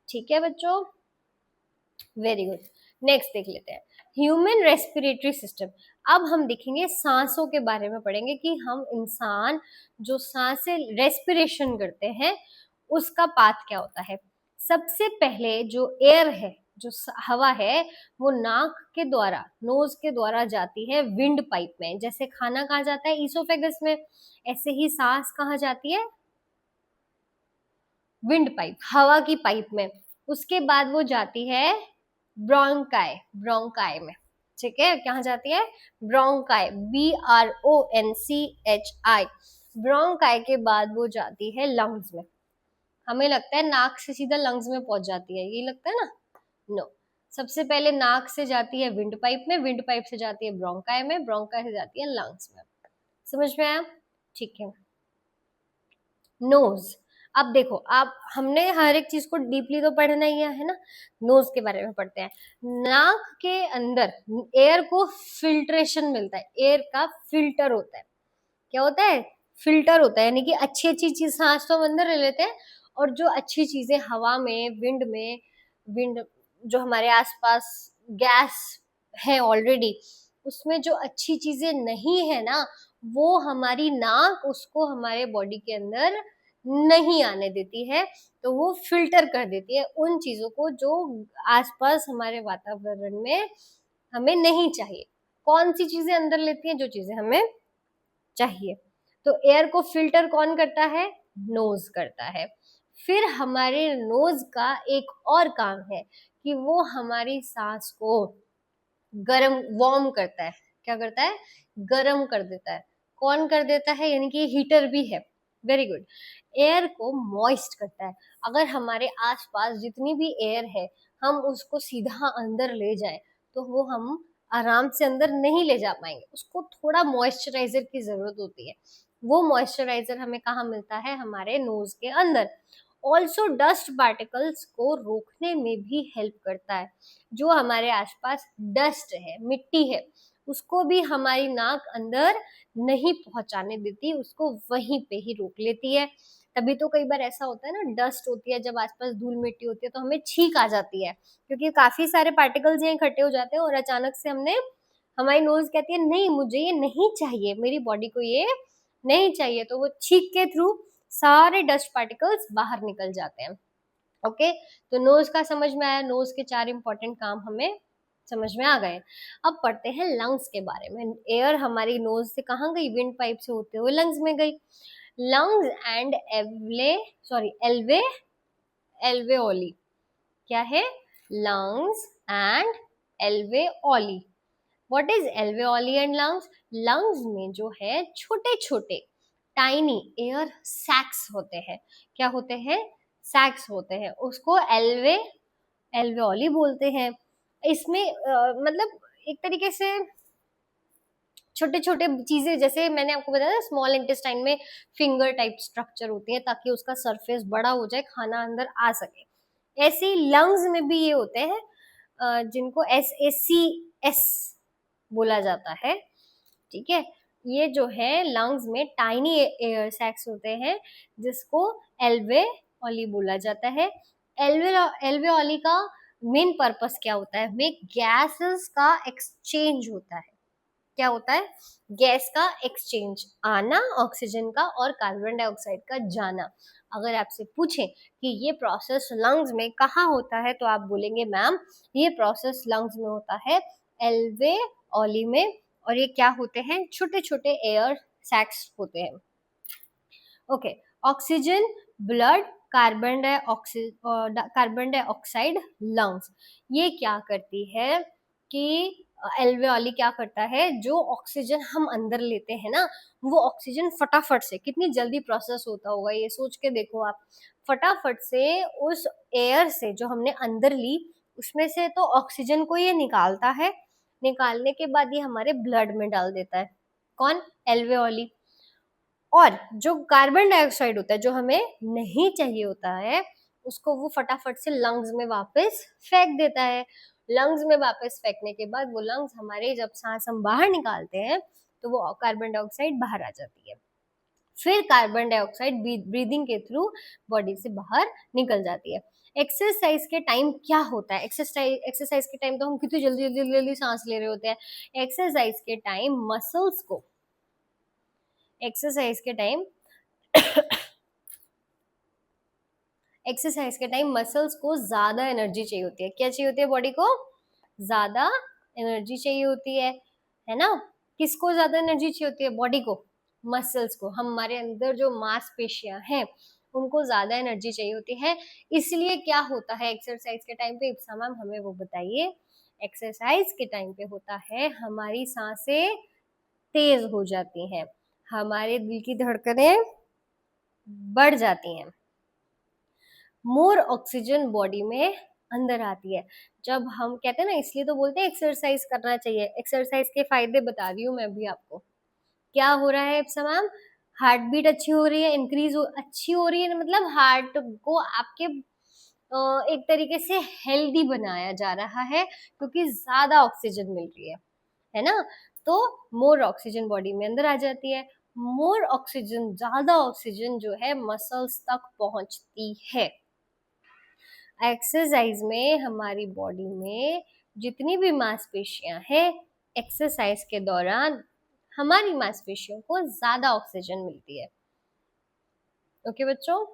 ठीक है बच्चों, वेरी गुड। नेक्स्ट देख लेते हैं ह्यूमन रेस्पिरेटरी सिस्टम। अब हम देखेंगे सांसों के बारे में पढ़ेंगे कि हम इंसान जो सांसें रेस्पिरेशन करते हैं उसका पाथ क्या होता है। सबसे पहले जो एयर है, जो हवा है, वो नाक के द्वारा, नोज के द्वारा जाती है विंड पाइप में। जैसे खाना कहाँ जाता है? ईसोफेगस में। ऐसे ही सांस कहाँ जाती है? विंड पाइप, हवा की पाइप में। उसके बाद वो जाती है ब्रोंकाई, ब्रोंकाई में। ठीक है, कहाँ जाती है, ब्रोंकाई, BRONCHI, ब्रोंकाई के बाद वो जाती है लंग्स में। हमें लगता है नाक से सीधा लंग्स में पहुंच जाती है, यही लगता है ना, नो, सबसे पहले नाक से जाती है विंड पाइप में, विंड पाइप से जाती है ब्रोंकाई में, ब्रोंकाई से जाती है लंग्स में। समझ में आया, ठीक है। नोज, अब देखो, आप हमने हर एक चीज को डीपली तो पढ़ना ही है ना, नोज के बारे में पढ़ते हैं। नाक के अंदर एयर को फिल्ट्रेशन मिलता है, एयर का फिल्टर होता है। क्या होता है, फिल्टर होता है, यानी कि अच्छी अच्छी चीज सांस तो हम अंदर ले लेते हैं, और जो अच्छी चीजें हवा में, विंड जो हमारे आसपास गैस है ऑलरेडी, उसमें जो अच्छी चीजें नहीं है ना, वो हमारी नाक उसको हमारे बॉडी के अंदर नहीं आने देती है, तो वो फिल्टर कर देती है उन चीजों को जो आसपास हमारे वातावरण में हमें नहीं चाहिए। कौन सी चीजें अंदर लेती हैं, जो चीजें हमें चाहिए। तो एयर को फिल्टर कौन करता है, नोज करता है। फिर हमारे नोज का एक और काम है कि वो हमारी सांस को गरम, वार्म करता है। क्या करता है, गरम कर देता है। कौन कर देता है, यानी कि हीटर भी है, वेरी गुड। एयर को मॉइस्ट करता है। अगर हमारे आसपास जितनी भी एयर है, हम उसको सीधा अंदर ले जाए, तो वो हम आराम से अंदर नहीं ले जा पाएंगे, उसको थोड़ा मॉइस्चराइजर की जरूरत होती है। वो मॉइस्चराइजर हमें कहाँ मिलता है, हमारे नोज के अंदर। ऑल्सो डस्ट पार्टिकल्स को रोकने में भी हेल्प करता है। जो हमारे आसपास डस्ट है, मिट्टी है, उसको भी हमारी नाक अंदर नहीं पहुंचाने देती, उसको वहीं पे ही रोक लेती है। तभी तो कई बार ऐसा होता है ना, डस्ट होती है जब आसपास, धूल मिट्टी होती है, तो हमें छींक आ जाती है, क्योंकि काफी सारे पार्टिकल्स यहाँ इकट्ठे हो जाते हैं, और अचानक से हमारी नोज कहती है नहीं, मुझे ये नहीं चाहिए, मेरी बॉडी को ये नहीं चाहिए, तो वो छींक के थ्रू सारे डस्ट पार्टिकल्स बाहर निकल जाते हैं। ओके, तो नोज का समझ में आया, नोज के 4 इंपॉर्टेंट काम हमें समझ में आ गए। अब पढ़ते हैं लंग्स के बारे में। एयर हमारी नोज से कहाँ गई, विंड पाइप से होते हुए लंग्स में गई। लंग्स एंड एल्वे एल्वेओली, क्या है, lungs and alveoli. What is alveoli and lungs, lungs में जो है छोटे छोटे टाइनी एयर सैक्स होते हैं। क्या होते हैं, सैक्स होते हैं, उसको एल्वेओली बोलते हैं। इसमें मतलब एक तरीके से छोटे छोटे चीजें, जैसे मैंने आपको बताया स्मॉल इंटेस्टाइन में फिंगर टाइप स्ट्रक्चर होती है, ताकि उसका सरफेस बड़ा हो जाए, खाना अंदर आ सके। ऐसे ही लंग्स में भी ये होते हैं, जिनको SACS बोला जाता है। ठीक है, ये जो है लंग्स में टाइनी एयर सैक्स होते हैं, जिसको एल्वेओली बोला जाता है। एल्वेओली का मेन पर्पस क्या होता है, में गैसेस का एक्सचेंज होता है। क्या होता है, गैस का एक्सचेंज, आना ऑक्सीजन का और कार्बन डाइऑक्साइड का जाना। अगर आपसे पूछें कि ये प्रोसेस लंग्स में कहाँ होता है, तो आप बोलेंगे मैम ये प्रोसेस लंग्स में होता है, एल्वेओली में। और ये क्या होते हैं, छोटे छोटे एयर सैक्स होते हैं। Okay, oxygen blood, carbon dioxide lungs. ये क्या करती है कि एल्वेओली क्या करता है, जो ऑक्सीजन हम अंदर लेते हैं ना, वो ऑक्सीजन फटाफट से, कितनी जल्दी प्रोसेस होता होगा ये सोच के देखो आप, फटाफट से उस एयर से जो हमने अंदर ली, उसमें से तो ऑक्सीजन को ये निकालता है, निकालने के बाद ये हमारे ब्लड में डाल देता है। कौन, एल्वेओली। और जो कार्बन डाइऑक्साइड होता है, जो हमें नहीं चाहिए होता है, उसको वो फटाफट से लंग्स में वापस फेंक देता है। लंग्स में वापस फेंकने के बाद वो लंग्स हमारे, जब सांस हम बाहर निकालते हैं, तो वो कार्बन डाइऑक्साइड बाहर आ जाती है। फिर कार्बन डाइऑक्साइड ब्रीदिंग के थ्रू बॉडी से बाहर निकल जाती है। एक्सरसाइज के टाइम क्या होता है, एक्सरसाइज के टाइम तो हम कितनी जल्दी जल्दी जल्दी सांस ले रहे होते हैं। एक्सरसाइज के टाइम मसल्स को, एक्सरसाइज के टाइम एक्सरसाइज के टाइम मसल्स को ज्यादा एनर्जी चाहिए होती है। क्या चाहिए होती है, बॉडी को ज्यादा एनर्जी चाहिए होती है ना। किसको ज्यादा एनर्जी चाहिए होती है, बॉडी को, मसल्स को, हमारे अंदर जो मांसपेशियां हैं उनको ज्यादा एनर्जी चाहिए होती है। इसलिए क्या होता है एक्सरसाइज के टाइम पे, इप्सा मैम हमें वो बताइए, एक्सरसाइज के टाइम पे होता है हमारी सांसें तेज हो जाती हैं, हमारे दिल की धड़कनें बढ़ जाती हैं, मोर ऑक्सीजन बॉडी में अंदर आती है। जब हम कहते हैं ना, इसलिए तो बोलते हैं एक्सरसाइज करना चाहिए। एक्सरसाइज के फायदे बता रही हूँ मैं भी आपको। क्या हो रहा है तमाम, हार्ट बीट अच्छी हो रही है, इंक्रीज अच्छी हो रही है, मतलब हार्ट को आपके एक तरीके से हेल्दी बनाया जा रहा है क्योंकि ज्यादा ऑक्सीजन मिल रही है ना। तो मोर ऑक्सीजन बॉडी में अंदर आ जाती है, मोर ऑक्सीजन, ज्यादा ऑक्सीजन जो है मसल्स तक पहुंचती है। एक्सरसाइज में हमारी बॉडी में जितनी भी मांसपेशियां हैं, एक्सरसाइज के दौरान हमारी मांसपेशियों को ज्यादा ऑक्सीजन मिलती है। ओके बच्चों।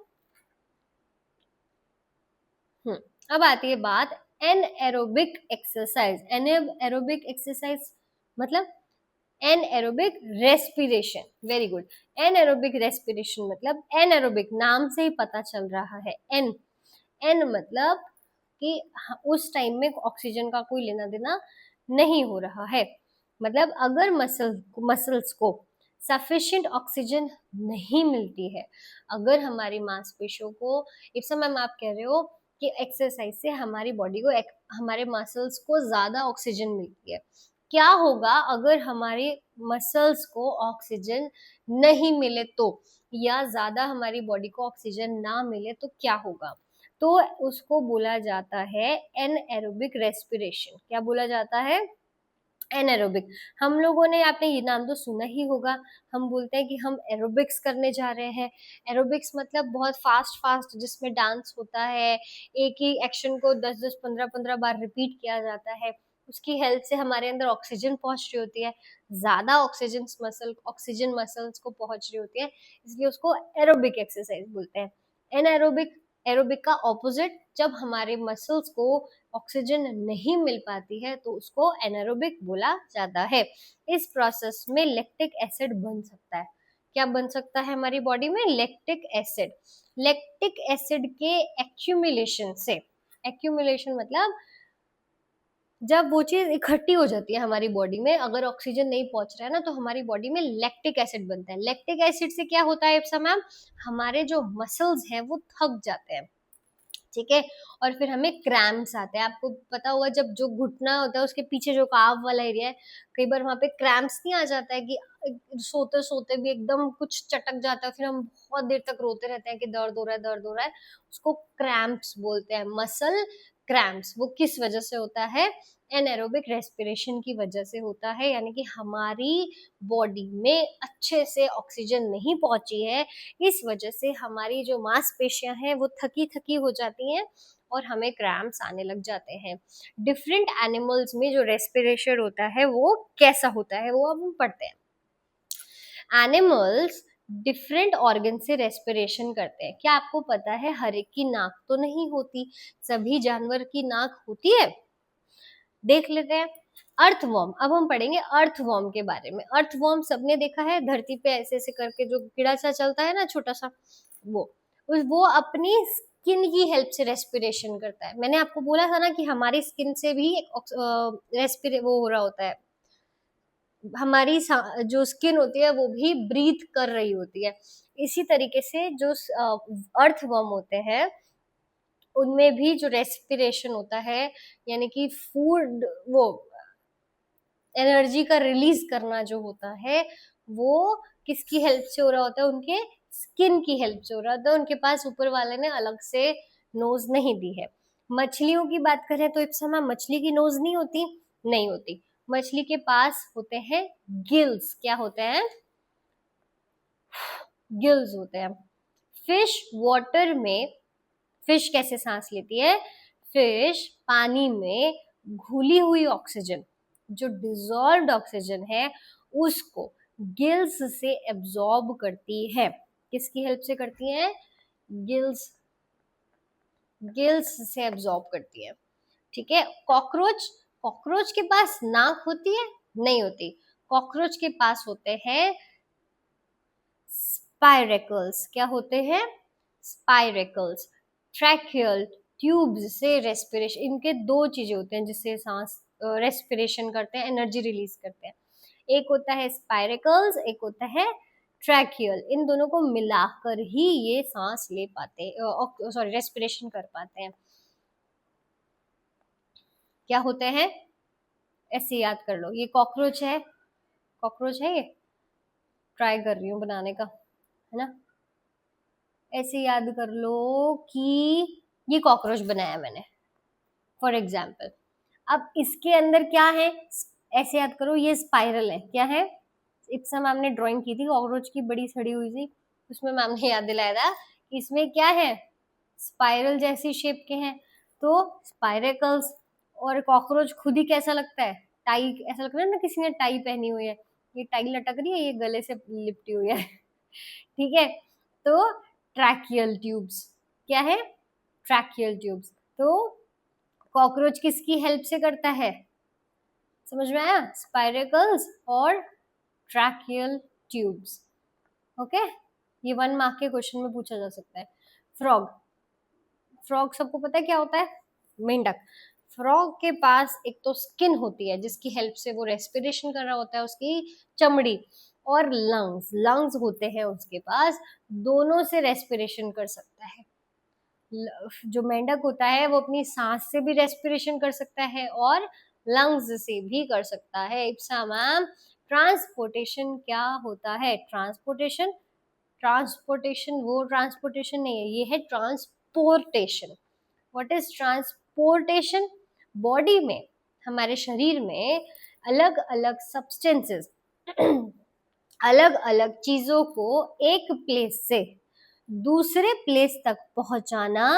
अब आती है बात एनएरोबिक एक्सरसाइज। एनएरोबिक एक्सरसाइज मतलब anaerobic respiration. Very good. Anaerobic respiration मतलब एनएरोबिक, नाम से ही पता चल रहा है। एन एन मतलब कि उस टाइम में ऑक्सीजन का कोई लेना देना नहीं हो रहा है। मतलब अगर मसल्स को सफिशिएंट ऑक्सीजन नहीं मिलती है, अगर हमारी मांसपेशियों को, इस समय आप कह रहे हो कि एक्सरसाइज से हमारी बॉडी को हमारे मसल्स को ज्यादा ऑक्सीजन मिलती है, क्या होगा अगर हमारे मसल्स को ऑक्सीजन नहीं मिले तो, या ज्यादा हमारी बॉडी को ऑक्सीजन ना मिले तो क्या होगा? तो उसको बोला जाता है एनएरोबिक रेस्पिरेशन। क्या बोला जाता है? एनएरोबिक। हम लोगों ने, आपने ये नाम तो सुना ही होगा, हम बोलते हैं कि हम एरोबिक्स करने जा रहे हैं। एरोबिक्स मतलब बहुत फास्ट फास्ट जिसमें डांस होता है, एक ही एक्शन को 10-10 15-15 बार रिपीट किया जाता है। उसकी हेल्प से हमारे अंदर ऑक्सीजन पहुंच रही होती है, ज्यादा ऑक्सीजन मसल्स को पहुंच रही होती है, इसलिए उसको एरोबिक एक्सरसाइज बोलते हैं। एनएरोबिक, एरोबिक का ऑपोजिट, जब हमारे मसल्स को ऑक्सीजन नहीं मिल पाती है तो उसको एनारोबिक बोला जाता है। इस प्रोसेस में लैक्टिक एसिड बन सकता है। क्या बन सकता है हमारी बॉडी में? Lactic acid. लैक्टिक एसिड के एक्यूमुलेशन से, एक्यूमुलेशन मतलब जब वो चीज इकट्ठी हो जाती है हमारी बॉडी में, अगर ऑक्सीजन नहीं पहुंच रहा है ना, तो हमारी बॉडी में लैक्टिक एसिड बनता है। लैक्टिक एसिड से क्या होता है मैम, हमारे जो मसल्स हैं वो थक जाते हैं, ठीक है, और फिर हमें क्रैम्प्स आते हैं। आपको पता होगा जब जो घुटना होता है उसके पीछे जो काफ वाला एरिया है, कई बार वहां पे क्रैम्प्स नहीं आ जाता है कि सोते सोते भी एकदम कुछ चटक जाता है, फिर हम बहुत देर तक रोते रहते हैं कि दर्द हो रहा है, दर्द हो रहा है। उसको क्रैम्प्स बोलते हैं, मसल क्रैम्प्स। वो किस वजह से होता है? एनएरोबिक रेस्पिरेशन की वजह से होता है, यानी कि हमारी बॉडी में अच्छे से ऑक्सीजन नहीं पहुंची है, इस वजह से हमारी जो मांसपेशियां हैं वो थकी थकी हो जाती हैं और हमें क्रैम्प्स आने लग जाते हैं। डिफरेंट एनिमल्स में जो रेस्पिरेशन होता है वो कैसा होता है वो अब हम पढ़ते हैं। एनिमल्स डिफरेंट ऑर्गन से रेस्पिरेशन करते हैं। क्या आपको पता है हर एक की नाक तो नहीं होती, सभी जानवर की नाक होती है? देख लेते हैं। अर्थवॉर्म, अब हम पढ़ेंगे अर्थवॉर्म के बारे में। अर्थवॉर्म सबने देखा है, धरती पे ऐसे ऐसे करके जो कीड़ा सा चलता है ना छोटा सा, वो अपनी स्किन की हेल्प से रेस्पिरेशन करता है। मैंने आपको बोला था ना कि हमारी स्किन से भी वो हो रहा होता है, हमारी जो स्किन होती है वो भी ब्रीथ कर रही होती है। इसी तरीके से जो अर्थवॉर्म होते हैं उनमें भी जो रेस्पिरेशन होता है, यानी कि फूड, वो एनर्जी का रिलीज करना जो होता है, वो किसकी हेल्प से हो रहा होता है? उनके स्किन की हेल्प से हो रहा होता है। उनके पास ऊपर वाले ने अलग से नोज नहीं दी है। मछलियों की बात करें तो इस समय मछली की नोज नहीं होती, नहीं होती। मछली के पास होते हैं गिल्स। क्या होते हैं? गिल्स होते हैं। फिश वाटर में, फिश कैसे सांस लेती है? फिश पानी में घुली हुई ऑक्सीजन, जो डिजॉल्व्ड ऑक्सीजन है, उसको गिल्स से एब्जॉर्ब करती है। किसकी हेल्प से करती है? गिल्स, गिल्स से एब्जॉर्ब करती है, ठीक है। कॉकरोच, कॉकरोच के पास नाक होती है? नहीं होती। कॉकरोच के पास होते हैं स्पाइरेकल्स। क्या होते हैं? स्पाइरेकल्स। ट्रैकियल ट्यूब्स से रेस्पिरेशन, इनके दो चीजें होते हैं जिससे सांस रेस्पिरेशन करते हैं, एनर्जी रिलीज करते हैं। एक होता है स्पाइरेकल्स, एक होता है ट्रैकियल। इन दोनों को मिलाकर ही ये सांस ले पाते हैं, सॉरी रेस्पिरेशन कर पाते हैं। क्या होते हैं ऐसे याद कर लो, ये कॉकरोच है, कॉकरोच है ये, ट्राई कर रही हूँ बनाने का, है ना। ऐसे याद कर लो कि ये कॉकरोच बनाया मैंने फॉर एग्जाम्पल। अब इसके अंदर क्या है, ऐसे याद करो, ये स्पाइरल है, क्या है, इतना मैम ने ड्राइंग की थी कॉकरोच की बड़ी सड़ी हुई थी, उसमें मैम ने याद दिलाया था कि इसमें क्या है, स्पाइरल जैसी शेप के हैं, तो स्पाइरेकल्स। और कॉकरोच खुद ही कैसा लगता है, टाई, ऐसा लगता है ना किसी ने टाई पहनी हुई है, ये टाई लटक रही है, ये गले से लिपटी हुई है ठीक है। तो ट्रैकियल ट्यूब्स, क्या है, ट्रैकियल ट्यूब्स। तो कॉकरोच किसकी हेल्प से करता है, समझ में आया, स्पाइरेकल्स और ट्रैकियल ट्यूब्स। ओके, ये 1 मार्क के क्वेश्चन में पूछा जा सकता है। फ्रॉग, फ्रॉग सबको पता है क्या होता है, मेंढक। फ्रॉग के पास एक तो स्किन होती है जिसकी हेल्प से वो रेस्पिरेशन कर रहा होता है, उसकी चमड़ी, और लंग्स, लंग्स होते हैं उसके पास, दोनों से रेस्पिरेशन कर सकता है। जो मेंढक होता है वो अपनी सांस से भी रेस्पिरेशन कर सकता है और लंग्स से भी कर सकता है। इप्सा मैम, ट्रांसपोर्टेशन क्या होता है, ट्रांसपोर्टेशन, ट्रांसपोर्टेशन वो ट्रांसपोर्टेशन नहीं है, ये है transportation. What is transportation, body में, हमारे शरीर में अलग अलग सब्सटेंसेस अलग अलग चीजों को एक प्लेस से दूसरे प्लेस तक पहुंचाना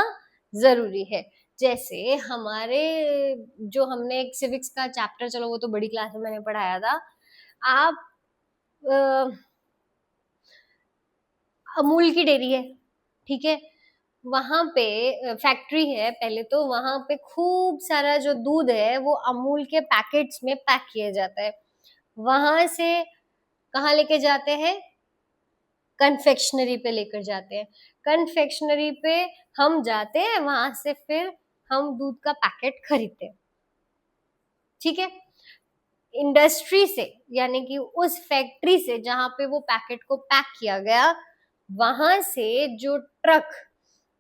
जरूरी है। जैसे हमारे, जो हमने एक सिविक्स का चैप्टर, चलो वो तो बड़ी क्लास में मैंने पढ़ाया था, आप अमूल की डेयरी है, ठीक है, वहां पे फैक्ट्री है, पहले तो वहां पे खूब सारा जो दूध है वो अमूल के पैकेट्स में पैक किया जाता है, वहां से कहाँ लेके जाते हैं, कन्फेक्शनरी पे लेकर जाते हैं, कन्फेक्शनरी पे हम जाते हैं, वहां से फिर हम दूध का पैकेट खरीदते हैं, ठीक है। इंडस्ट्री से, यानी कि उस फैक्ट्री से जहां पे वो पैकेट को पैक किया गया, वहां से जो ट्रक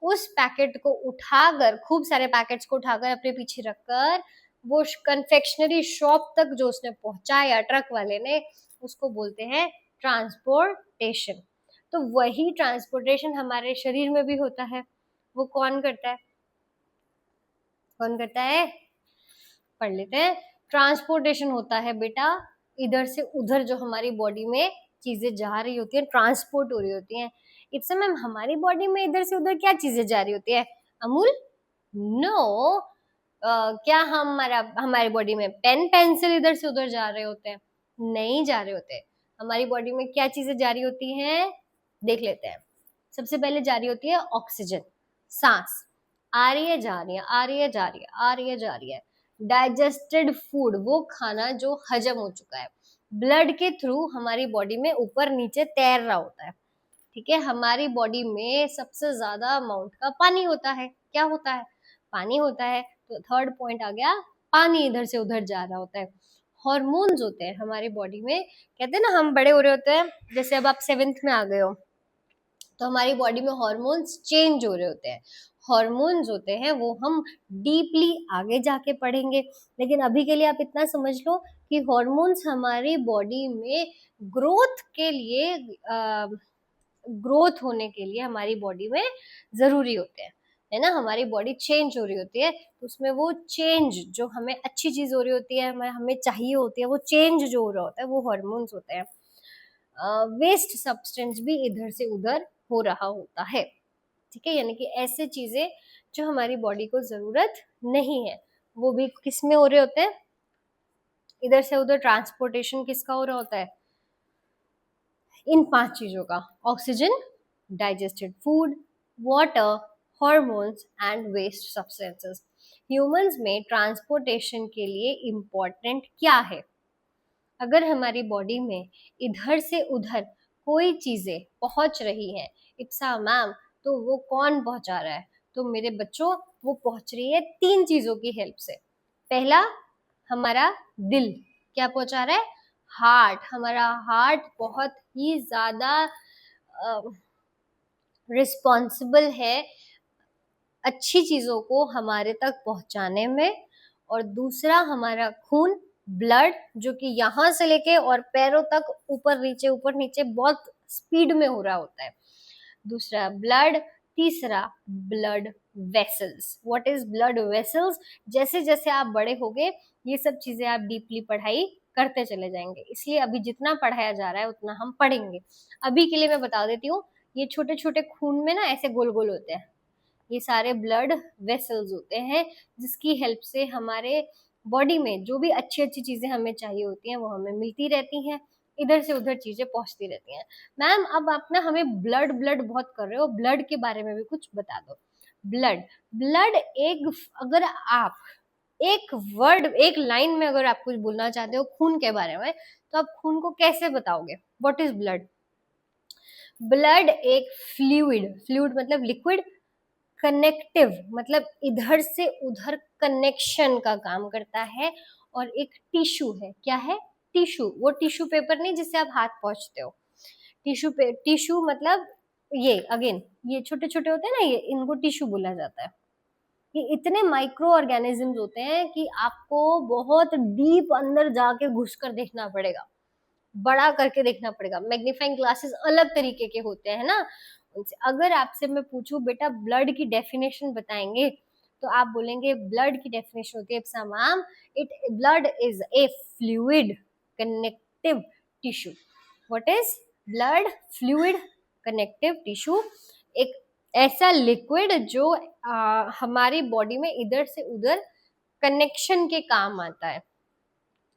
उस पैकेट को उठाकर, खूब सारे पैकेट्स को उठाकर अपने पीछे रखकर वो कन्फेक्शनरी शॉप तक जो उसने पहुंचाया ट्रक वाले ने, उसको बोलते हैं ट्रांसपोर्टेशन। तो वही ट्रांसपोर्टेशन हमारे शरीर में भी होता है, वो कौन करता है, कौन करता है, पढ़ लेते हैं। ट्रांसपोर्टेशन होता है बेटा, इधर से उधर जो हमारी बॉडी में चीजें जा रही होती है, ट्रांसपोर्ट हो रही होती हैं। इस समय हमारी बॉडी में इधर से उधर क्या चीजें जा रही होती है, अमूल, नो, क्या हमारा, हमारी बॉडी में पेन पेंसिल इधर से उधर जा रहे होते हैं, नहीं जा रहे होते। हमारी बॉडी में क्या चीजें जा रही होती हैं, देख लेते हैं। सबसे पहले जा रही होती है ऑक्सीजन, सांस, आ रही है जा रही है, आ रही है जा रही है, आ रही है जा रही है। डाइजेस्टेड फूड, वो खाना जो हजम हो चुका है, ब्लड के थ्रू हमारी बॉडी में ऊपर नीचे तैर रहा होता है, ठीक है। हमारी बॉडी में सबसे ज्यादा अमाउंट का पानी होता है, क्या होता है, पानी होता है। तो थर्ड पॉइंट आ गया, पानी इधर से उधर जा रहा होता है। हॉर्मोन्स होते हैं हमारी बॉडी में, कहते हैं ना हम बड़े हो रहे होते हैं, जैसे अब आप 7th में आ गए हो तो हमारी बॉडी में हॉर्मोन्स चेंज हो रहे होते हैं। हॉर्मोन्स होते हैं वो हम डीपली आगे जाके पढ़ेंगे, लेकिन अभी के लिए आप इतना समझ लो कि हॉर्मोन्स हमारी बॉडी में ग्रोथ के लिए, ग्रोथ होने के लिए हमारी बॉडी में जरूरी होते हैं, है ना। हमारी बॉडी चेंज हो रही होती है तो उसमें वो चेंज जो हमें अच्छी चीज हो रही होती है, हमें चाहिए होती है, वो चेंज जो हो रहा होता है वो हॉर्मोन्स होते हैं। वेस्ट सब्सटेंस भी इधर से उधर हो रहा होता है, ठीक है, यानी कि ऐसे चीजें जो हमारी बॉडी को जरूरत नहीं है वो भी किस में हो रहे होते हैं, इधर से उधर। ट्रांसपोर्टेशन किसका हो रहा होता है, इन 5 चीजों का, oxygen, digested food, water, hormones and waste substances. Humans में ट्रांसपोर्टेशन के लिए इम्पोर्टेंट क्या है, अगर हमारी बॉडी में इधर से उधर कोई चीजें पहुंच रही हैं, इप्सा मैम, तो वो कौन पहुंचा रहा है, तो मेरे बच्चों वो पहुंच रही है 3 चीजों की हेल्प से। पहला, हमारा दिल क्या पहुंचा रहा है, हार्ट, हमारा हार्ट बहुत ही ज्यादा रिस्पॉन्सिबल है अच्छी चीजों को हमारे तक पहुंचाने में। और दूसरा हमारा खून, ब्लड, जो कि यहाँ से लेके और पैरों तक ऊपर नीचे बहुत स्पीड में हो रहा होता है। दूसरा ब्लड। तीसरा blood vessels. What is blood vessels? जैसे जैसे आप बड़े होगे ये सब चीजें आप डीपली पढ़ाई करते चले जाएंगे, इसलिए अभी जितना पढ़ाया जा रहा है उतना हम पढ़ेंगे। अभी के लिए मैं बता देती हूँ, ये छोटे छोटे खून में ना ऐसे गोल गोल होते हैं, ये सारे ब्लड वेसल्स होते हैं, जिसकी हेल्प से हमारे बॉडी में जो भी अच्छी अच्छी चीजें हमें चाहिए होती हैं वो हमें मिलती रहती हैं, इधर से उधर चीजें पहुंचती रहती हैं। मैम अब आप ना हमें ब्लड ब्लड बहुत कर रहे हो, ब्लड के बारे में भी कुछ बता दो। ब्लड, ब्लड एक, अगर आप एक वर्ड एक लाइन में अगर आप कुछ बोलना चाहते हो खून के बारे में तो आप खून को कैसे बताओगे? What is blood? ब्लड एक फ्लूइड, फ्लूइड मतलब लिक्विड, कनेक्टिव मतलब इधर से उधर कनेक्शन का काम करता है, और एक टिश्यू है। क्या है? टिश्यू। वो टिश्यू पेपर नहीं जिससे आप हाथ पोंछते हो, टिश्यू मतलब ये अगेन ये छोटे छोटे होते हैं ना, ये इनको टिश्यू बोला जाता है। ये इतने माइक्रो ऑर्गेनिजम्स होते हैं कि आपको बहुत डीप अंदर जाके घुस कर देखना पड़ेगा, बड़ा करके देखना पड़ेगा। मैग्नीफाइंग ग्लासेस अलग तरीके के होते हैं ना उनसे। अगर आपसे मैं पूछूं बेटा ब्लड की डेफिनेशन बताएंगे, तो आप बोलेंगे ब्लड की डेफिनेशन होती है ma'am, it blood is a fluid connective tissue. What is blood? Fluid connective tissue, एक ऐसा लिक्विड जो हमारी बॉडी में इधर से उधर कनेक्शन के काम आता है।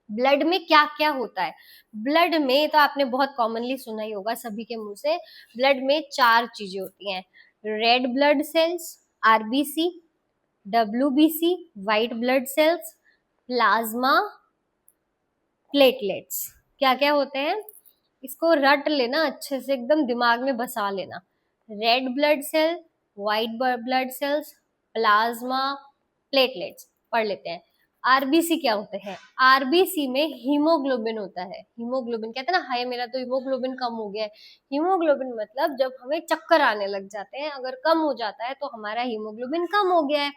ब्लड में क्या क्या होता है? ब्लड में तो आपने बहुत कॉमनली सुना ही होगा सभी के मुंह से, ब्लड में 4 चीजें होती हैं। Red blood cells, RBC, WBC white blood cells, plasma, platelets. क्या क्या होते हैं? इसको रट लेना अच्छे से, एकदम दिमाग में बसा लेना। Red blood cell, white blood cells, plasma, platelets. पढ़ लेते हैं। आरबीसी क्या होते हैं? आरबीसी में हीमोग्लोबिन होता है। हीमोग्लोबिन कहते हैं ना, हाय मेरा तो हीमोग्लोबिन कम हो गया है। हीमोग्लोबिन मतलब जब हमें चक्कर आने लग जाते हैं, अगर कम हो जाता है तो हमारा हीमोग्लोबिन कम हो गया है।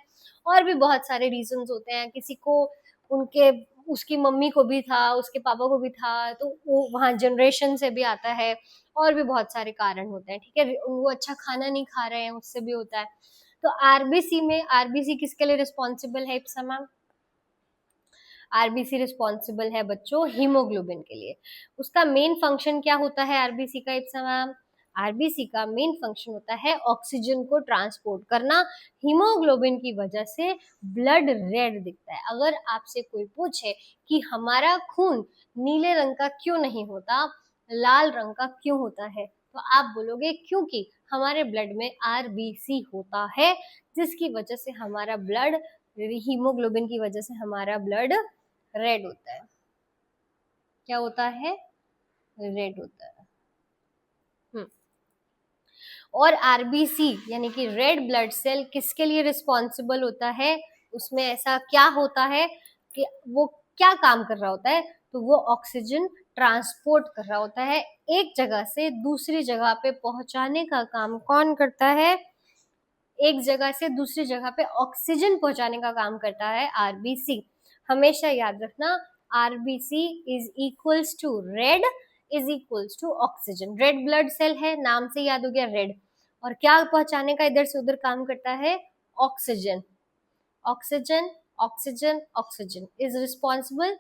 और भी बहुत सारे रीजंस होते हैं, किसी को उनके उसकी मम्मी को भी था, उसके पापा को भी था, तो वो वहाँ जनरेशन से भी आता है। और भी बहुत सारे कारण होते हैं, ठीक है, वो अच्छा खाना नहीं खा रहे हैं उससे भी होता है। तो आरबीसी में, आरबीसी किसके लिए रिस्पॉन्सिबल है इप्सा मैम? आरबीसी रिस्पॉन्सिबल है बच्चों हीमोग्लोबिन के लिए। उसका मेन फंक्शन क्या होता है आरबीसी का इप्सा मैम? आरबीसी का मेन फंक्शन होता है ऑक्सीजन को ट्रांसपोर्ट करना। हीमोग्लोबिन की वजह से ब्लड रेड दिखता है। अगर आपसे कोई पूछे कि हमारा खून नीले रंग का क्यों नहीं होता, लाल रंग का क्यों होता है, तो आप बोलोगे क्योंकि हमारे ब्लड में आरबीसी होता है, जिसकी वजह से हमारा ब्लड, हीमोग्लोबिन की वजह से हमारा ब्लड रेड होता है। क्या होता है? रेड होता है। और आरबीसी यानी कि रेड ब्लड सेल किसके लिए रिस्पॉन्सिबल होता है? उसमें ऐसा क्या होता है कि वो क्या काम कर रहा होता है? तो वो ऑक्सीजन ट्रांसपोर्ट कर रहा होता है, एक जगह से दूसरी जगह पे पहुंचाने का काम कौन करता है? एक जगह से दूसरी जगह पे ऑक्सीजन पहुंचाने का काम करता है आरबीसी। हमेशा याद रखना, RBC is equals to red is equals to oxygen. Red blood cell है, नाम से याद हो गया रेड, और क्या पहुंचाने का इधर से उधर काम करता है? Oxygen. Oxygen oxygen oxygen is responsible,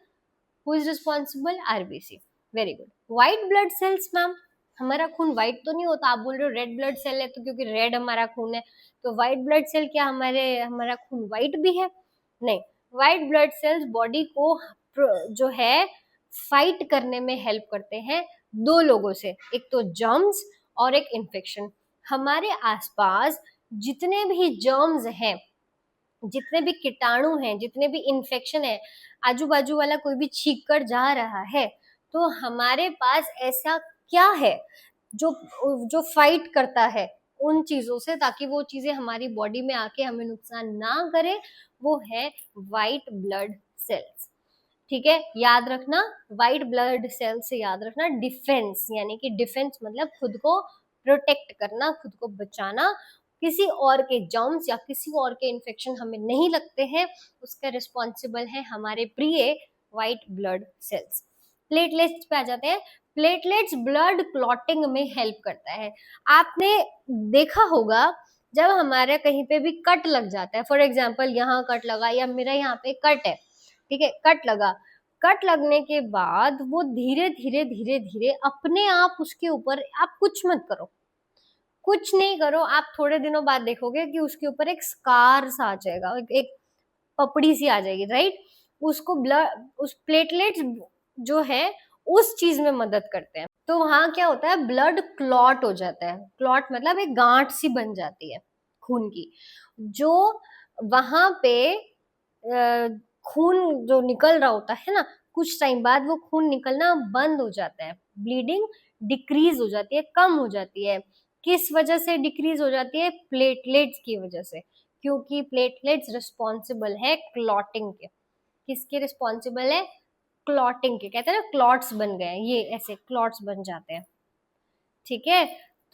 who is responsible? RBC. Very good. White blood sales ma'am, हमारा खून व्हाइट तो नहीं होता, आप बोल रहे हो रेड ब्लड सेल है तो क्योंकि रेड हमारा खून है, तो व्हाइट ब्लड सेल क्या हमारा खून व्हाइट भी है? नहीं। व्हाइट ब्लड सेल्स बॉडी को जो है फाइट करने में हेल्प करते हैं दो लोगों से, एक तो जर्म्स और एक इन्फेक्शन। हमारे आसपास जितने भी जर्म्स हैं, जितने भी कीटाणु हैं, जितने भी इन्फेक्शन है, आजू बाजू वाला कोई भी छींक कर जा रहा है, तो हमारे पास ऐसा क्या है जो जो फाइट करता है उन चीजों से, ताकि वो चीजें हमारी बॉडी में आके हमें नुकसान ना करे? वो है व्हाइट ब्लड सेल्स। ठीक है, याद रखना व्हाइट ब्लड सेल से याद रखना डिफेंस, यानी कि डिफेंस मतलब खुद को प्रोटेक्ट करना, खुद को बचाना, किसी और के जर्म्स या किसी और के इन्फेक्शन हमें नहीं लगते हैं, उसका रिस्पॉन्सिबल है हमारे प्रिय व्हाइट ब्लड सेल्स। प्लेटलेट्स पे आ जाते हैं। प्लेटलेट्स ब्लड क्लॉटिंग में हेल्प करता है। आपने देखा होगा जब हमारे कहीं पे भी कट लग जाता है, फॉर एग्जाम्पल यहाँ कट लगा या मेरा यहाँ पे कट है, ठीक है, कट लगा, कट लगने के बाद वो धीरे धीरे धीरे धीरे अपने आप उसके ऊपर, आप कुछ मत करो, कुछ नहीं करो, आप थोड़े दिनों बाद देखोगे कि उसके ऊपर एक स्कार सा आ जाएगा, एक पपड़ी सी आ जाएगी, राइट। उसको ब्लड, उस प्लेटलेट्स जो है उस चीज में मदद करते हैं। तो वहां क्या होता है, ब्लड क्लॉट हो जाता है। क्लॉट मतलब एक गांठ सी बन जाती है खून की, जो वहां पे खून जो निकल रहा होता है ना, कुछ टाइम बाद वो खून निकलना बंद हो जाता है, ब्लीडिंग डिक्रीज हो जाती है, कम हो जाती है। किस वजह से डिक्रीज हो जाती है? प्लेटलेट्स की वजह से, क्योंकि प्लेटलेट्स रिस्पॉन्सिबल है क्लॉटिंग के। किसके रिस्पॉन्सिबल है? क्लॉटिंग के। कहते हैं ना क्लॉट्स बन गए, ये ऐसे क्लॉट्स बन जाते हैं, ठीक है।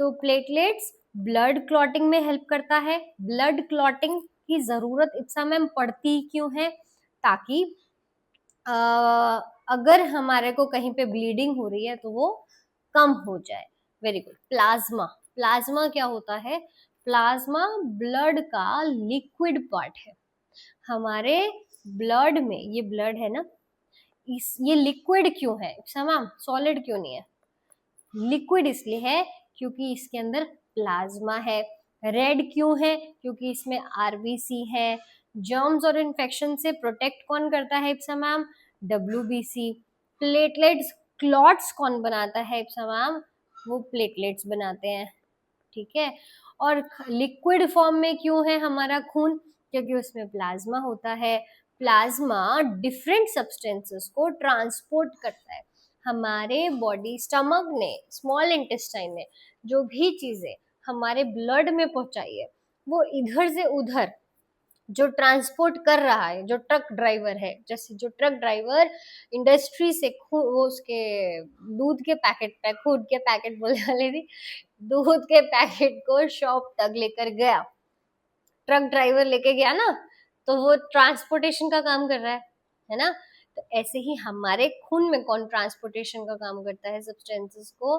तो प्लेटलेट्स ब्लड क्लॉटिंग में हेल्प करता है। ब्लड क्लॉटिंग की जरूरत इस समय पड़ती क्यों है? ताकि अगर हमारे को कहीं पे ब्लीडिंग हो रही है तो वो कम हो जाए। Very good. प्लाज्मा, प्लाज्मा क्या होता है? प्लाज्मा ब्लड का लिक्विड पार्ट है। हमारे ब्लड में, ये ब्लड है ना, ये लिक्विड क्यों है? मैम सॉलिड क्यों नहीं है? लिक्विड इसलिए है क्योंकि इसके अंदर प्लाज्मा है। रेड क्यों है? क्योंकि इसमें आरबीसी है। जर्म्स और इन्फेक्शन से प्रोटेक्ट कौन करता है Ipsa ma'am? WBC. Platelets, clots कौन बनाता है इप्सा मैम? वो प्लेटलेट्स बनाते हैं, ठीक है। और लिक्विड फॉर्म में क्यों है हमारा खून? क्योंकि उसमें प्लाज्मा होता है। प्लाज्मा डिफरेंट सब्सटेंसेस को ट्रांसपोर्ट करता है। हमारे बॉडी, स्टमक ने, स्मॉल इंटेस्टाइन ने जो भी चीजें हमारे ब्लड में पहुंचाई है, वो इधर से उधर जो ट्रांसपोर्ट कर रहा है, जो ट्रक ड्राइवर है, जैसे जो ट्रक ड्राइवर इंडस्ट्री से वो उसके दूध के पैकेट पे, खुद के पैकेट बोलने वाले थी, दूध के पैकेट को शॉप तक लेकर गया, ट्रक ड्राइवर लेके गया ना, तो वो ट्रांसपोर्टेशन का काम कर रहा है ना। तो ऐसे ही हमारे खून में कौन ट्रांसपोर्टेशन का काम करता है सब्सटेंसेस को?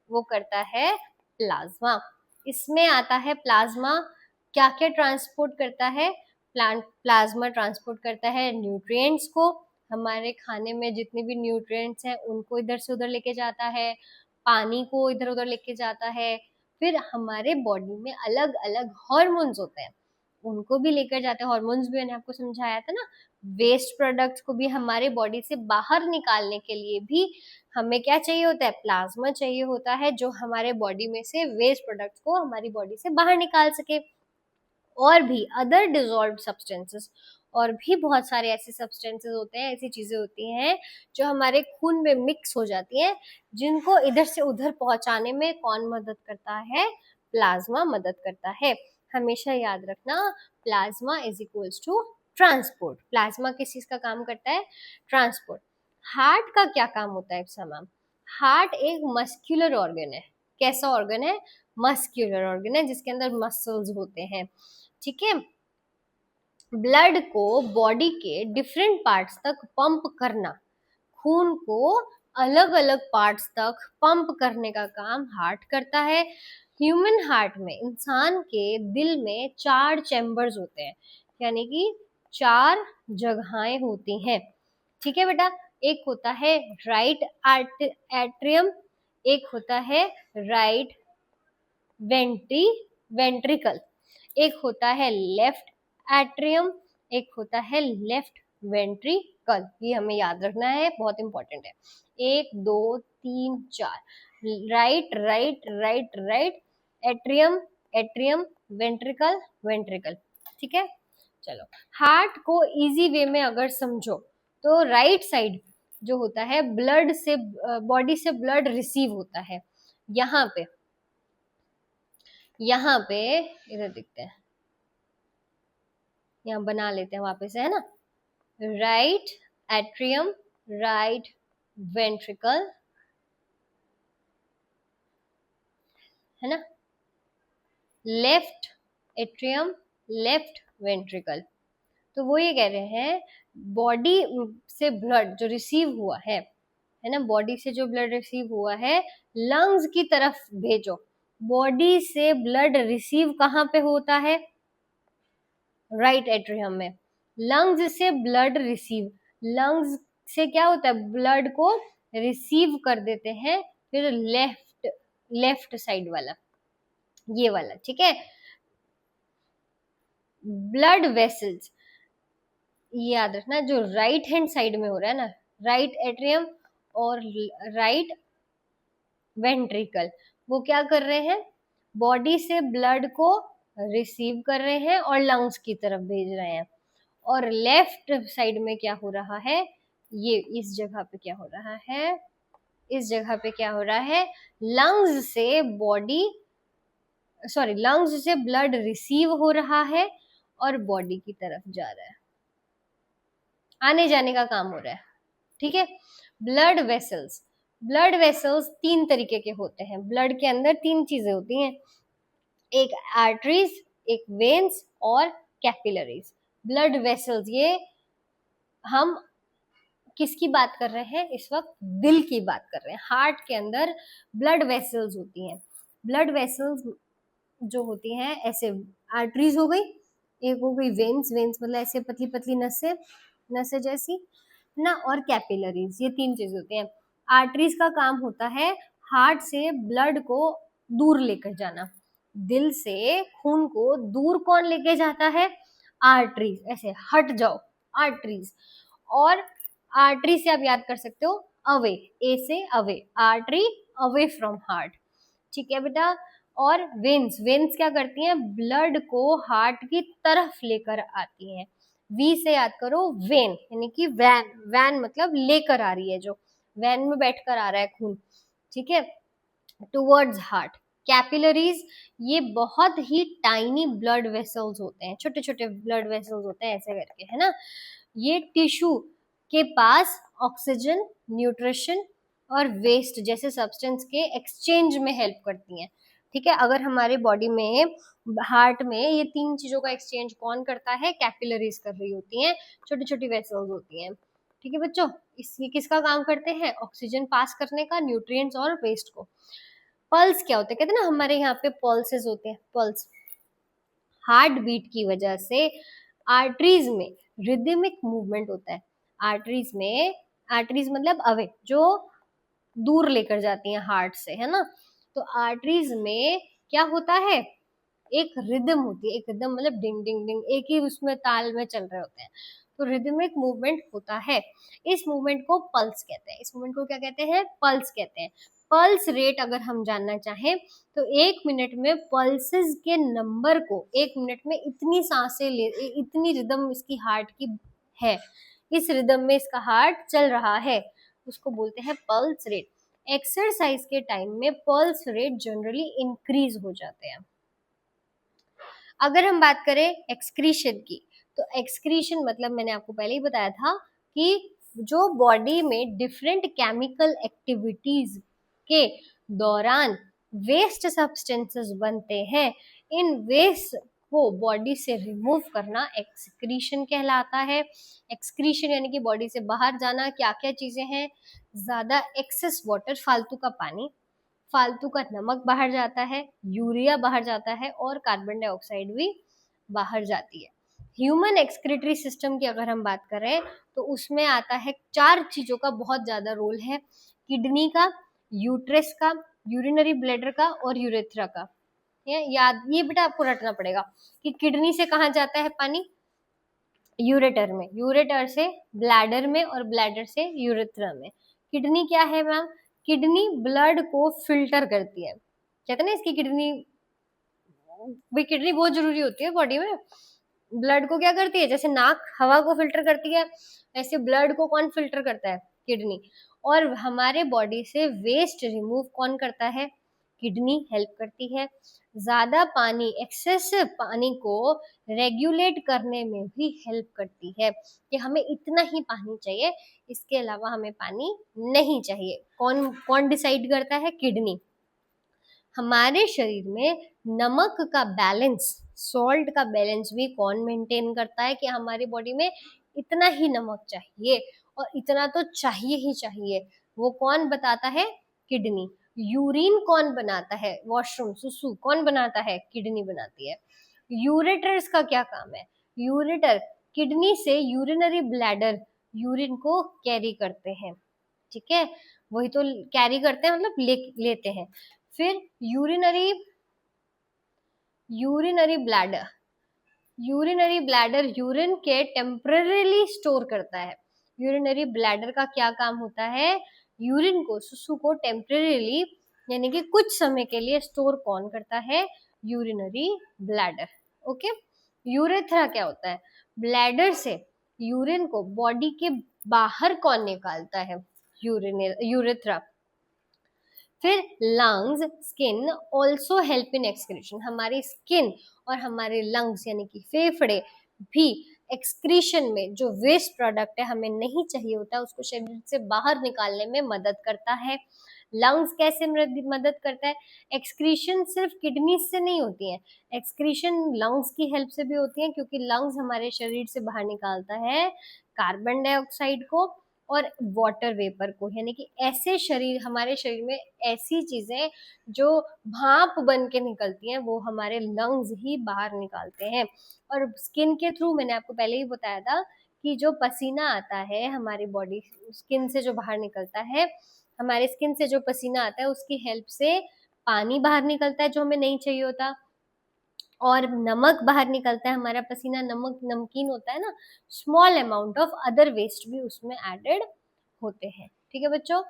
वो करता है प्लाज्मा। इसमें आता है प्लाज्मा क्या क्या ट्रांसपोर्ट करता है? प्लाज्मा ट्रांसपोर्ट करता है न्यूट्रिएंट्स को, हमारे खाने में जितने भी न्यूट्रिएंट्स हैं उनको इधर से उधर लेके जाता है, पानी को इधर उधर लेके जाता है। फिर हमारे बॉडी में अलग अलग हॉर्मोन्स होते हैं, उनको भी लेकर जाते हैं। हॉर्मोन्स भी मैंने आपको समझाया था ना। वेस्ट प्रोडक्ट्स को भी हमारे बॉडी से बाहर निकालने के लिए भी हमें क्या चाहिए होता है? प्लाज्मा चाहिए होता है, जो हमारे बॉडी में से वेस्ट प्रोडक्ट्स को हमारी बॉडी से बाहर निकाल सके। और भी अदर डिजॉल्व सब्सटेंसेस, और भी बहुत सारे ऐसे सब्सटेंसेस होते हैं, ऐसी चीजें होती हैं जो हमारे खून में मिक्स हो जाती हैं, जिनको इधर से उधर पहुंचाने में कौन मदद करता है? प्लाज्मा मदद करता है। हमेशा याद रखना, plasma is equals to transport. Plasma किस चीज का काम करता है? ट्रांसपोर्ट। हार्ट का क्या काम होता है मैम? हार्ट एक मस्क्यूलर ऑर्गन है। कैसा ऑर्गन है? मस्क्यूलर ऑर्गन है, जिसके अंदर मसल्स होते हैं, ठीक है। ब्लड को बॉडी के डिफरेंट पार्ट्स तक पंप करना, खून को अलग अलग पार्ट्स तक पंप करने का काम हार्ट करता है। ह्यूमन हार्ट में, इंसान के दिल में 4 चैम्बर्स होते हैं, यानी कि 4 जगहें होती हैं, ठीक है बेटा। एक होता है राइट एट्रियम, एक होता है राइट वेंट्रिकल, एक होता है लेफ्ट एट्रियम, एक होता है लेफ्ट वेंट्रिकल। ये हमें याद रखना है, बहुत इंपॉर्टेंट है। 1 2 3 4, right right right right, atrium atrium, ventricle ventricle, ठीक है। चलो, हार्ट को इजी वे में अगर समझो तो राइट साइड जो होता है, ब्लड से, बॉडी से ब्लड रिसीव होता है। यहाँ पे, यहाँ पे इधर दिखते हैं, यहाँ बना लेते हैं वापस से, है ना। राइट एट्रियम, राइट वेंट्रिकल, है ना, लेफ्ट एट्रियम, लेफ्ट वेंट्रिकल। तो वो ये कह रहे हैं बॉडी से ब्लड जो रिसीव हुआ है ना, बॉडी से जो ब्लड रिसीव हुआ है लंग्स की तरफ भेजो। बॉडी से ब्लड रिसीव कहाँ पे होता है? राइट एट्रियम में। लंग्स से ब्लड रिसीव, लंग्स से क्या होता है, ब्लड को रिसीव कर देते हैं फिर लेफ्ट, लेफ्ट साइड वाला, ये वाला, ठीक है। ब्लड वेसल्स, याद रखना जो राइट हैंड साइड में हो रहा है ना, राइट एट्रियम और राइट वेंट्रिकल, वो क्या कर रहे हैं, बॉडी से ब्लड को रिसीव कर रहे हैं और लंग्स की तरफ भेज रहे हैं। और लेफ्ट साइड में क्या हो रहा है, ये इस जगह पे क्या हो रहा है, इस जगह पे क्या हो रहा है, लंग्स से बॉडी, सॉरी, लंग्स से ब्लड रिसीव हो रहा है और बॉडी की तरफ जा रहा है, आने जाने का काम हो रहा है, ठीक है। ब्लड वेसल्स, ब्लड वेसल्स तीन तरीके के होते हैं, ब्लड के अंदर तीन चीजें होती हैं, एक आर्टरीज, एक वेन्स और कैपिलरीज। ब्लड वेसल्स, ये हम किसकी बात कर रहे हैं इस वक्त, दिल की बात कर रहे हैं। हार्ट के अंदर ब्लड वेसल्स होती हैं। ब्लड वेसल्स जो होती हैं ऐसे, आर्टरीज हो गई, एक हो गई वेन्स, वेन्स मतलब ऐसे पतली पतली नसें, नसें जैसी ना, और कैपिलरीज, ये तीन चीजें होती हैं। आर्टरीज का काम होता है हार्ट से ब्लड को दूर लेकर जाना, दिल से खून को दूर कौन लेके जाता है, आर्टरीज, ऐसे हट जाओ आर्टरीज। और आर्टरी से आप याद कर सकते हो अवे, ए से away, artery away from heart, ठीक है बेटा। और वेन्स, वेन्स क्या करती हैं, ब्लड को हार्ट की तरफ लेकर आती हैं। वी से याद करो वेन, यानी कि वैन, वैन मतलब लेकर आ रही है, जो वैन में बैठकर आ रहा है खून, ठीक है, टुवर्ड्स हार्ट। कैपिलरीज, ये बहुत ही टाइनी ब्लड वेसल्स होते हैं, छोटे छोटे ब्लड वेसल्स होते हैं ऐसे करके, है ना। ये टिश्यू के पास ऑक्सीजन, न्यूट्रिशन और वेस्ट जैसे सब्सटेंस के एक्सचेंज में हेल्प करती हैं, ठीक है। अगर हमारे बॉडी में, हार्ट में ये तीन चीजों का एक्सचेंज कौन करता है, कैपिलरीज कर रही होती हैं, छोटी छोटी वेसल्स होती हैं, ठीक है बच्चों। ये किसका काम करते हैं, ऑक्सीजन पास करने का, न्यूट्रिएंट्स और वेस्ट को। पल्स क्या होते हैं, कहते हैं ना हमारे यहाँ पे पल्सेस होते हैं, पल्स, हार्ट बीट की वजह से आर्टरीज में रिदमिक मूवमेंट होता है। आर्टरीज में, आर्टरीज मतलब अवे, जो दूर लेकर जाती हैं हार्ट से, है ना। तो आर्टरीज में क्या होता है, एक रिदम होती है, एक रिदम मतलब डिंग डिंग डिंग, एक ही उसमें ताल में चल रहे होते हैं, तो रिदमिक मूवमेंट होता है। इस मूवमेंट को पल्स कहते हैं, इस मूवमेंट को क्या कहते हैं, पल्स कहते हैं। पल्स रेट अगर हम जानना चाहें तो एक मिनट में पल्सेस के नंबर को, एक मिनट में इतनी सांसें ले, इतनी रिदम इसकी हार्ट की है, इस रिदम में इसका हार्ट चल रहा है, उसको बोलते हैं पल्स रेट। एक्सरसाइज के टाइम में पल्स रेट जनरली इंक्रीज हो जाते हैं। अगर हम बात करें एक्सक्रीशन की, तो एक्सक्रीशन मतलब मैंने आपको पहले ही बताया था कि जो बॉडी में डिफरेंट केमिकल एक्टिविटीज के दौरान वेस्ट सब्सटेंसेस बनते हैं, इन वेस्ट को बॉडी से रिमूव करना एक्सक्रीशन कहलाता है। एक्सक्रीशन यानी कि बॉडी से बाहर जाना, क्या क्या चीजें हैं, ज्यादा एक्सेस वाटर, फालतू का पानी, फालतू का नमक बाहर जाता है, यूरिया बाहर जाता है और कार्बन डाइऑक्साइड भी बाहर जाती है। ह्यूमन एक्सक्रीटरी सिस्टम की अगर हम बात करें तो उसमें आता है, चार चीजों का बहुत ज्यादा रोल है, किडनी का, यूट्रस का, यूरिनरी ब्लैडर का और यूरेथ्रा का। याद, ये बेटा आपको रटना पड़ेगा कि किडनी से कहाँ जाता है पानी, यूरेटर में, यूरेटर से ब्लैडर में और ब्लैडर से यूरेथ्रा में। किडनी क्या है मैम, किडनी ब्लड को फिल्टर करती है, कहते हैं ना इसकी किडनी, भाई किडनी बहुत जरूरी होती है बॉडी में, ब्लड को क्या करती है, जैसे नाक हवा को फिल्टर करती है, ऐसे ब्लड को कौन फिल्टर करता है, किडनी। और हमारे बॉडी से वेस्ट रिमूव कौन करता है, किडनी हेल्प करती है। ज्यादा पानी, एक्सेसिव पानी को रेगुलेट करने में भी हेल्प करती है कि हमें इतना ही पानी चाहिए, इसके अलावा हमें पानी नहीं चाहिए। कौन कौन डिसाइड करता है? किडनी। हमारे शरीर में नमक का बैलेंस, सॉल्ट का बैलेंस भी कौन मेंटेन करता है कि हमारी बॉडी में इतना ही नमक चाहिए और इतना तो चाहिए ही चाहिए? वो कौन बताता है? किडनी। यूरिन कौन बनाता है? वॉशरूम, सुसु कौन बनाता है? किडनी बनाती है। यूरेटर्स का क्या काम है? यूरेटर किडनी से यूरिनरी ब्लैडर, यूरिन को कैरी करते हैं, ठीक है, वही तो कैरी करते हैं मतलब लेते हैं। फिर urinary urinary bladder, urinary bladder urine के टेम्पररीली स्टोर करता है। यूरिनरी ब्लैडर का क्या काम होता है? यूरिन को, सुसु को टेम्पररीली यानी कि कुछ समय के लिए स्टोर कौन करता है? Urinary bladder. ओके। यूरेथ्रा क्या होता है? ब्लैडर से यूरिन को बॉडी के बाहर कौन निकालता है? यूरेथ्रा। फिर lungs, skin also help in excretion. हमारी स्किन और हमारे लंग्स यानी कि फेफड़े भी एक्सक्रीशन में जो वेस्ट प्रोडक्ट है हमें नहीं चाहिए होता है उसको शरीर से बाहर निकालने में मदद करता है। लंग्स कैसे मदद करता है? एक्सक्रीशन सिर्फ किडनी से नहीं होती है, एक्सक्रीशन लंग्स की हेल्प से भी होती है, क्योंकि लंग्स हमारे शरीर से बाहर निकालता है कार्बन डाइऑक्साइड को और वाटर वेपर को, यानी कि ऐसे शरीर, हमारे शरीर में ऐसी चीजें जो भाप बन के निकलती हैं वो हमारे लंग्स ही बाहर निकालते हैं। और स्किन के थ्रू, मैंने आपको पहले ही बताया था कि जो पसीना आता है हमारी बॉडी स्किन से जो बाहर निकलता है, हमारे स्किन से जो पसीना आता है उसकी हेल्प से पानी बाहर निकलता है जो हमें नहीं चाहिए होता, और नमक बाहर निकलता है। हमारा पसीना नमक, नमकीन होता है ना, small amount of other waste भी उसमें एडेड होते हैं। ठीक है बच्चों।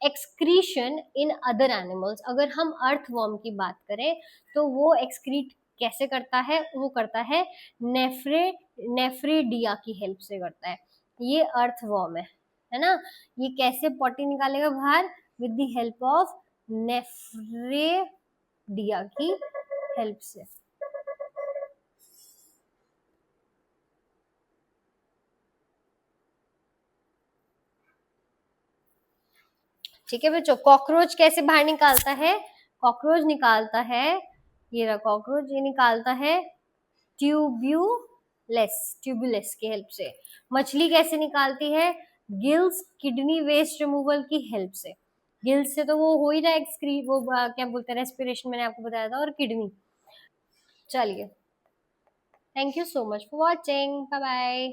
एक्सक्रीशन इन अदर एनिमल्स, अगर हम अर्थवॉर्म की बात करें तो वो एक्सक्रीट कैसे करता है? वो करता है नेफ्रेडिया की हेल्प से करता है। ये अर्थवॉर्म है ना। ये कैसे पॉटी निकालेगा बाहर? With the help of nephridia की हेल्प से। ठीक है बच्चों। कॉकरोच कैसे बाहर निकालता है? कॉकरोच निकालता है, ये रहा कॉकरोच, ये निकालता है ट्यूब्यूलेस की हेल्प से। मछली कैसे निकालती है? गिल्स, किडनी वेस्ट रिमूवल की हेल्प से। गिल्स से तो वो हो ही रहा है वो क्या बोलते हैं, रेस्पिरेशन, मैंने आपको बताया था, और किडनी। चलिए, thank you so much for watching, bye bye.